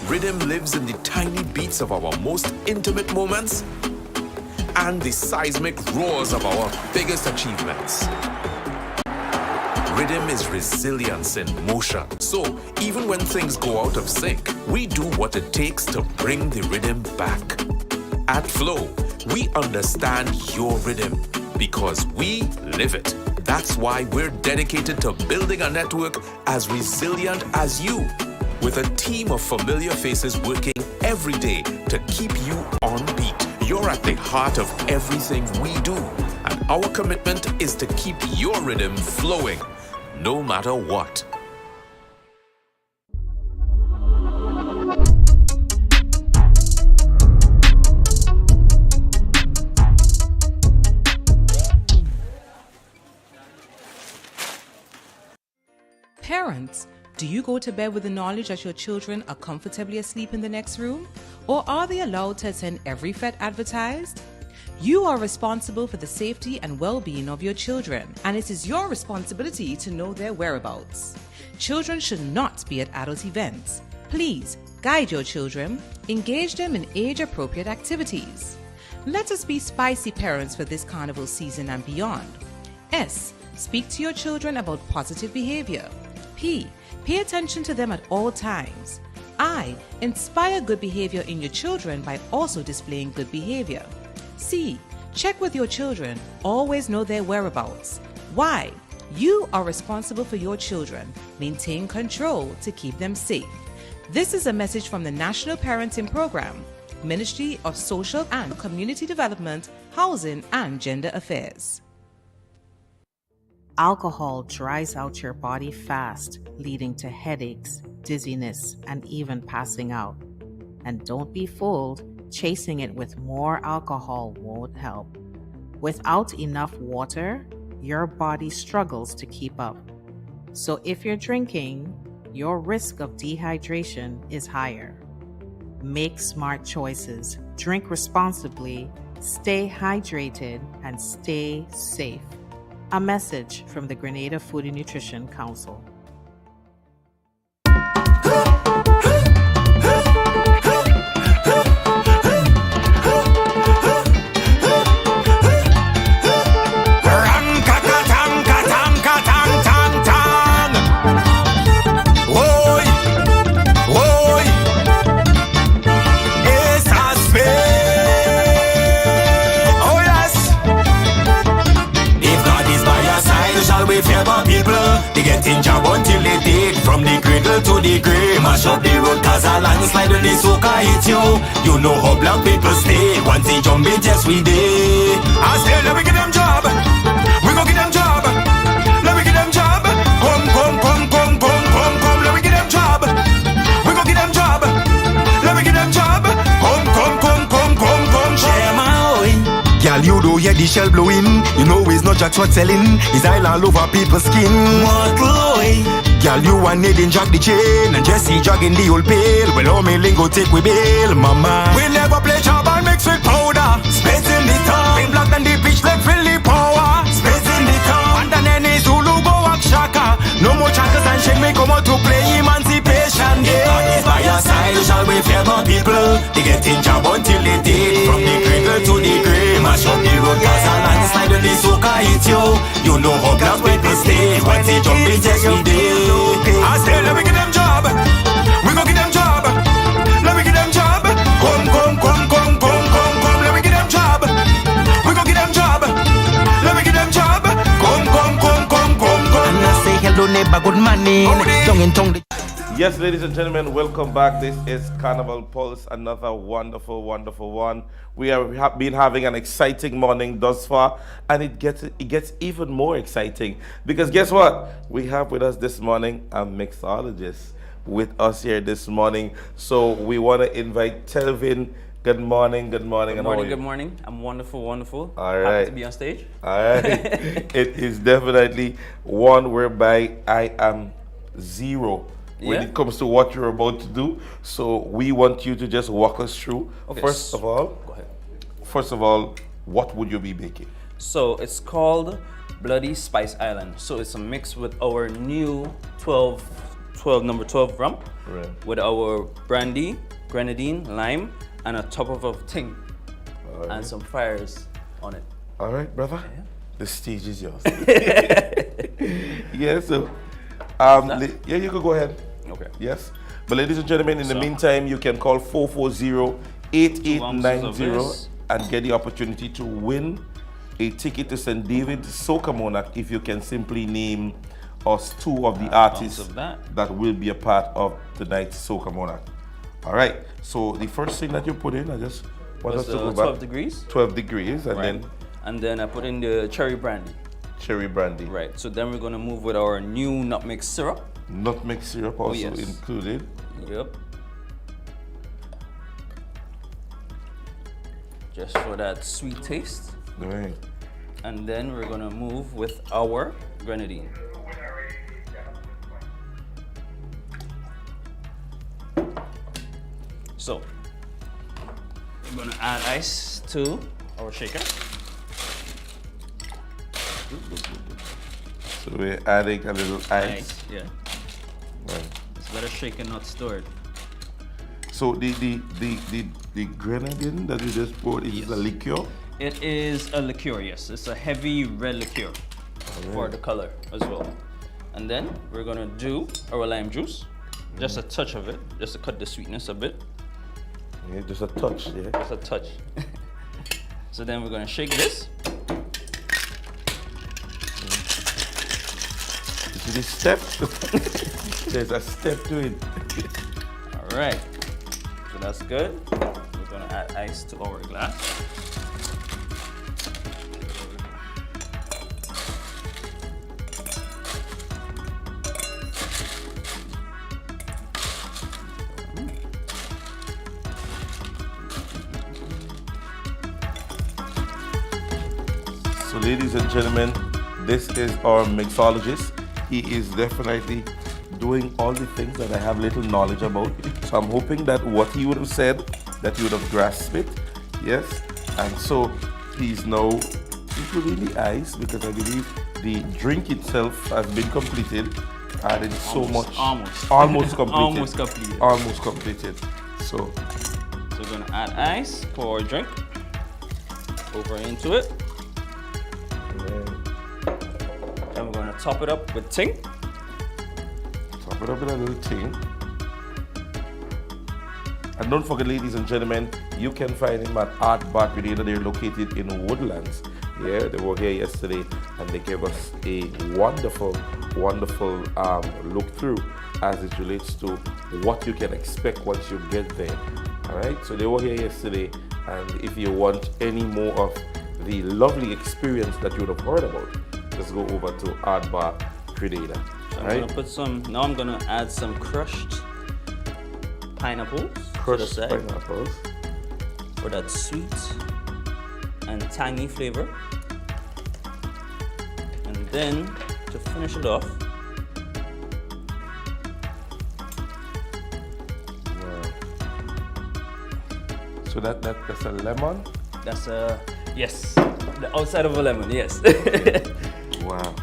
Rhythm lives in the tiny beats of our most intimate moments and the seismic roars of our biggest achievements. Rhythm is resilience in motion. So even when things go out of sync, we do what it takes to bring the rhythm back. At Flow, we understand your rhythm because we live it. That's why we're dedicated to building a network as resilient as you, with a team of familiar faces working every day to keep you on beat. You're at the heart of everything we do, and our commitment is to keep your rhythm flowing, no matter what. Parents, do you go to bed with the knowledge that your children are comfortably asleep in the next room? Or are they allowed to attend every fete advertised? You are responsible for the safety and well-being of your children, and it is your responsibility to know their whereabouts. Children should not be at adult events. Please guide your children, engage them in age-appropriate activities. Let us be spicy parents for this carnival season and beyond. S. Speak to your children about positive behavior. P. Pay attention to them at all times. I. Inspire good behavior in your children by also displaying good behavior. C. Check with your children. Always know their whereabouts. Y. You are responsible for your children. Maintain control to keep them safe. This is a message from the National Parenting Program, Ministry of Social and Community Development, Housing and Gender Affairs. Alcohol dries out your body fast, leading to headaches, dizziness, and even passing out. And don't be fooled, chasing it with more alcohol won't help. Without enough water, your body struggles to keep up. So if you're drinking, your risk of dehydration is higher. Make smart choices, drink responsibly, stay hydrated, and stay safe. A message from the Grenada Food and Nutrition Council. Getting job until they did. From the cradle to the grave. Mash up the road cause a landslide when the soca hit you. You know how black people stay. Once they jump it, yes we did. I say let me get them job. We gon' get them job. Let me get them job. Come, come, come, come, come, come, come. Let me get them job. We gon' get them job. Let me get them job. Come, come, come, come, come, come. Share my oil. Girl, you do hear the shell blowing. You know it's not Jack's what selling. It's all over people's skin. What glory? Girl, you want Nadine Jack the chain and Jesse jogging the old pail. Well, how me lingo take we bail, mama. We never play job and mix with powder. Space in the town. Big black and the pitch like Philly power. Space in the town. And then any Zulu go walk shaka. No more chakas and shake me come out to play emancipation. Yeah, God is by your side. Shall we fear my people? They get in job until they did. From the cradle to the grave. Mash up the road cause a landslide when the soca hit you. You know how black people stay. Once they jump it, yes we did. I say let me get them job. We gon' get them job. Let me get them job. Come, come, come, come, come, come, come. Let me get them job. We gon' get them job. Let me get them job. Come, come, come, come, come, come. And I say hello neighbor, good morning. Tongue in tongue. Yes, ladies and gentlemen, welcome back. This is Carnival Pulse, another wonderful, wonderful one. We have been having an exciting morning thus far, and it gets even more exciting because guess what? We have with us this morning a mixologist with us here this morning. So we want to invite Telvin. Good morning, good morning. Good morning, good morning. I'm wonderful, wonderful. All right. Happy to be on stage. All right. It is definitely one whereby I am zero when it comes to what you're about to do. So we want you to just walk us through. Okay. First of all, what would you be baking? So it's called Bloody Spice Island. So it's a mix with our new number 12 rum, right, with our brandy, grenadine, lime, and a top of a thing, right, and some fires on it. All right, brother. Yeah. The stage is yours. Yeah, so yeah, you could go ahead. Okay. Yes. But ladies and gentlemen, in the meantime, you can call 440-8890 and get the opportunity to win a ticket to St. David's Soca Monarch if you can simply name us two of the artists that will be a part of tonight's Soca Monarch. All right. So the first thing that you put in, I just want us to go back. 12 degrees. 12 degrees, and then I put in the cherry brandy. Cherry brandy. Right. So then we're gonna move with our new nutmeg syrup. Nutmeg syrup also included. Yep. Just for that sweet taste. Right. And then we're gonna move with our grenadine. So we're gonna add ice to our shaker. So we're adding a little ice. Yeah. Right. It's better shaken, not stirred. So the grenadine that you just poured is a liqueur? It is a liqueur, yes. It's a heavy red liqueur for the color as well. And then we're gonna do our lime juice. Just a touch of it, just to cut the sweetness a bit. Yeah, just a touch, yeah. Just a touch. So then we're gonna shake this. You see this step? There's a step to it. All right, so that's good. We're gonna add ice to our glass. ladies and gentlemen, this is our mixologist. He is definitely doing all the things that I have little knowledge about. So I'm hoping that what he would have said, that you would have grasped it. Yes. And so he's now including the ice, because I believe the drink itself has been completed. Added so much. Almost completed. Almost completed. So we're gonna add ice for our drink. Over into it. And we're gonna top it up with ting. Top it up with a little ting. And don't forget, ladies and gentlemen, you can find him at Art Bar Grenada. They're located in Woodlands. Yeah, they were here yesterday and they gave us a wonderful look through as it relates to what you can expect once you get there. All right, so they were here yesterday, and if you want any more of the lovely experience that you would have heard about, just go over to Art Bar Grenada. So I'm gonna add some crushed pineapples. Crushed pineapples for that sweet and tangy flavor. And then to finish it off, so that's a lemon? That's yes, the outside of a lemon, yes. Wow.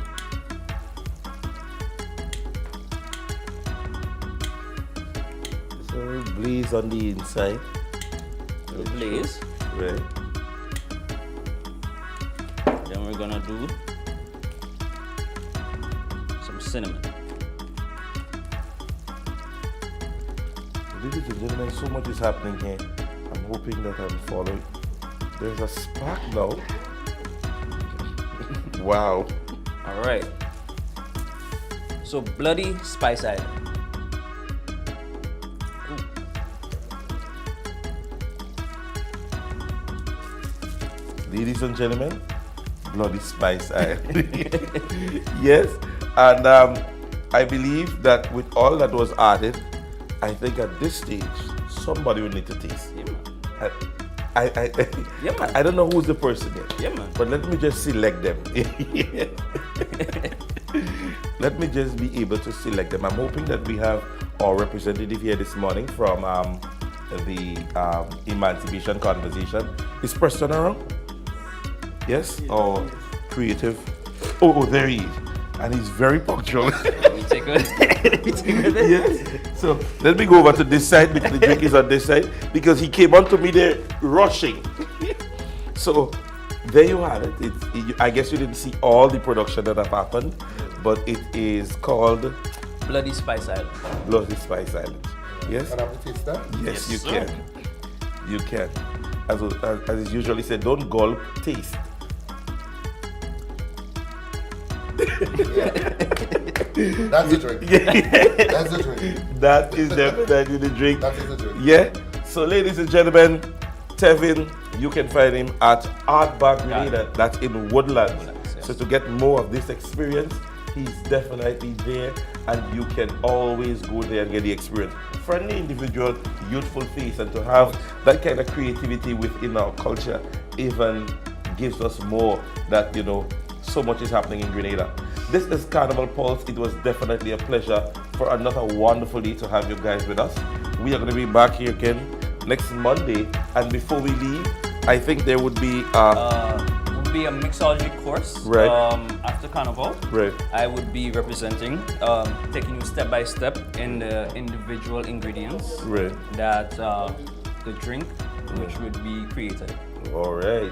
So blaze on the inside. Blaze. Right. Then we're gonna do some cinnamon. Ladies and gentlemen, so much is happening here. I'm hoping that I'm following. There's a spark now. Wow. All right. So Bloody Spice Island. Ladies and gentlemen, Bloody Spice Island. Yes, and I believe that with all that was added, I think at this stage, somebody will need to taste. Yeah, man. I don't know who's the person yet. Yeah, man. But let me just select them. Let me just be able to select them. I'm hoping that we have our representative here this morning from the Emancipation Conversation. Is Preston around? Yes? Or creative? Oh, there he is. And he's very punctual. Yes. So let me go over to this side because the drink is on this side, because he came on to me there rushing. So there you have it. I guess you didn't see all the production that have happened, but it is called Bloody Spice Island. Bloody Spice Island. Yes? Can I have a taste that? Yes, you sir. can. You can. As is usually said, don't gulp, taste. That's the drink. That's the drink. That is definitely the drink. That is the drink. Yeah. So, ladies and gentlemen, Tevin, you can find him at Art Bar Grenada. That's in Woodlands. Yes. So to get more of this experience, he's definitely there, and you can always go there and get the experience. Friendly individual, youthful face, and to have that kind of creativity within our culture even gives us more that, so much is happening in Grenada. This is Carnival Pulse. It was definitely a pleasure for another wonderful day to have you guys with us. We are going to be back here again next Monday, and before we leave, I think there would be a mixology course right. After Carnival. Right. I would be representing, taking you step by step in the individual ingredients right. that the drink which would be created. All right.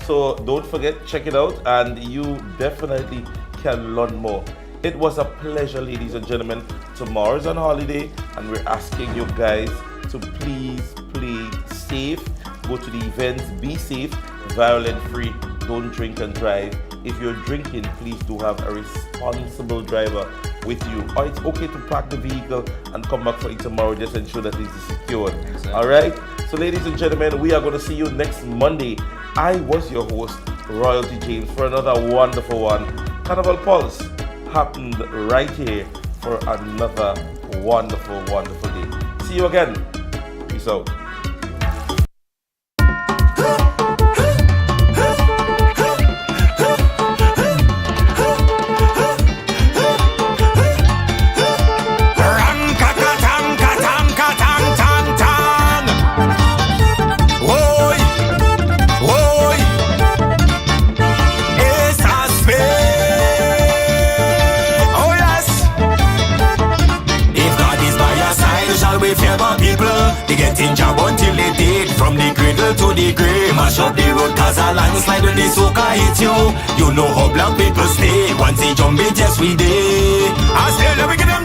So don't forget, check it out, and you definitely can learn more. It was a pleasure, ladies and gentlemen. Tomorrow's on holiday, and we're asking you guys to please play safe. Go to the events, be safe, violent-free. Don't drink and drive. If you're drinking, please do have a responsible driver with you. Or it's okay to park the vehicle and come back for it tomorrow. Just ensure that it is secured. Exactly. All right? So ladies and gentlemen, we are going to see you next Monday. I was your host, Royalty James, for another wonderful one. Carnival Pulse happened right here for another wonderful, wonderful day. See you again. Peace out. job until they dead. From the cradle to the grave, mash up the road cause a landslide when the soca hit you. You know how black people stay. Once they jump it, yes we did. I still never get them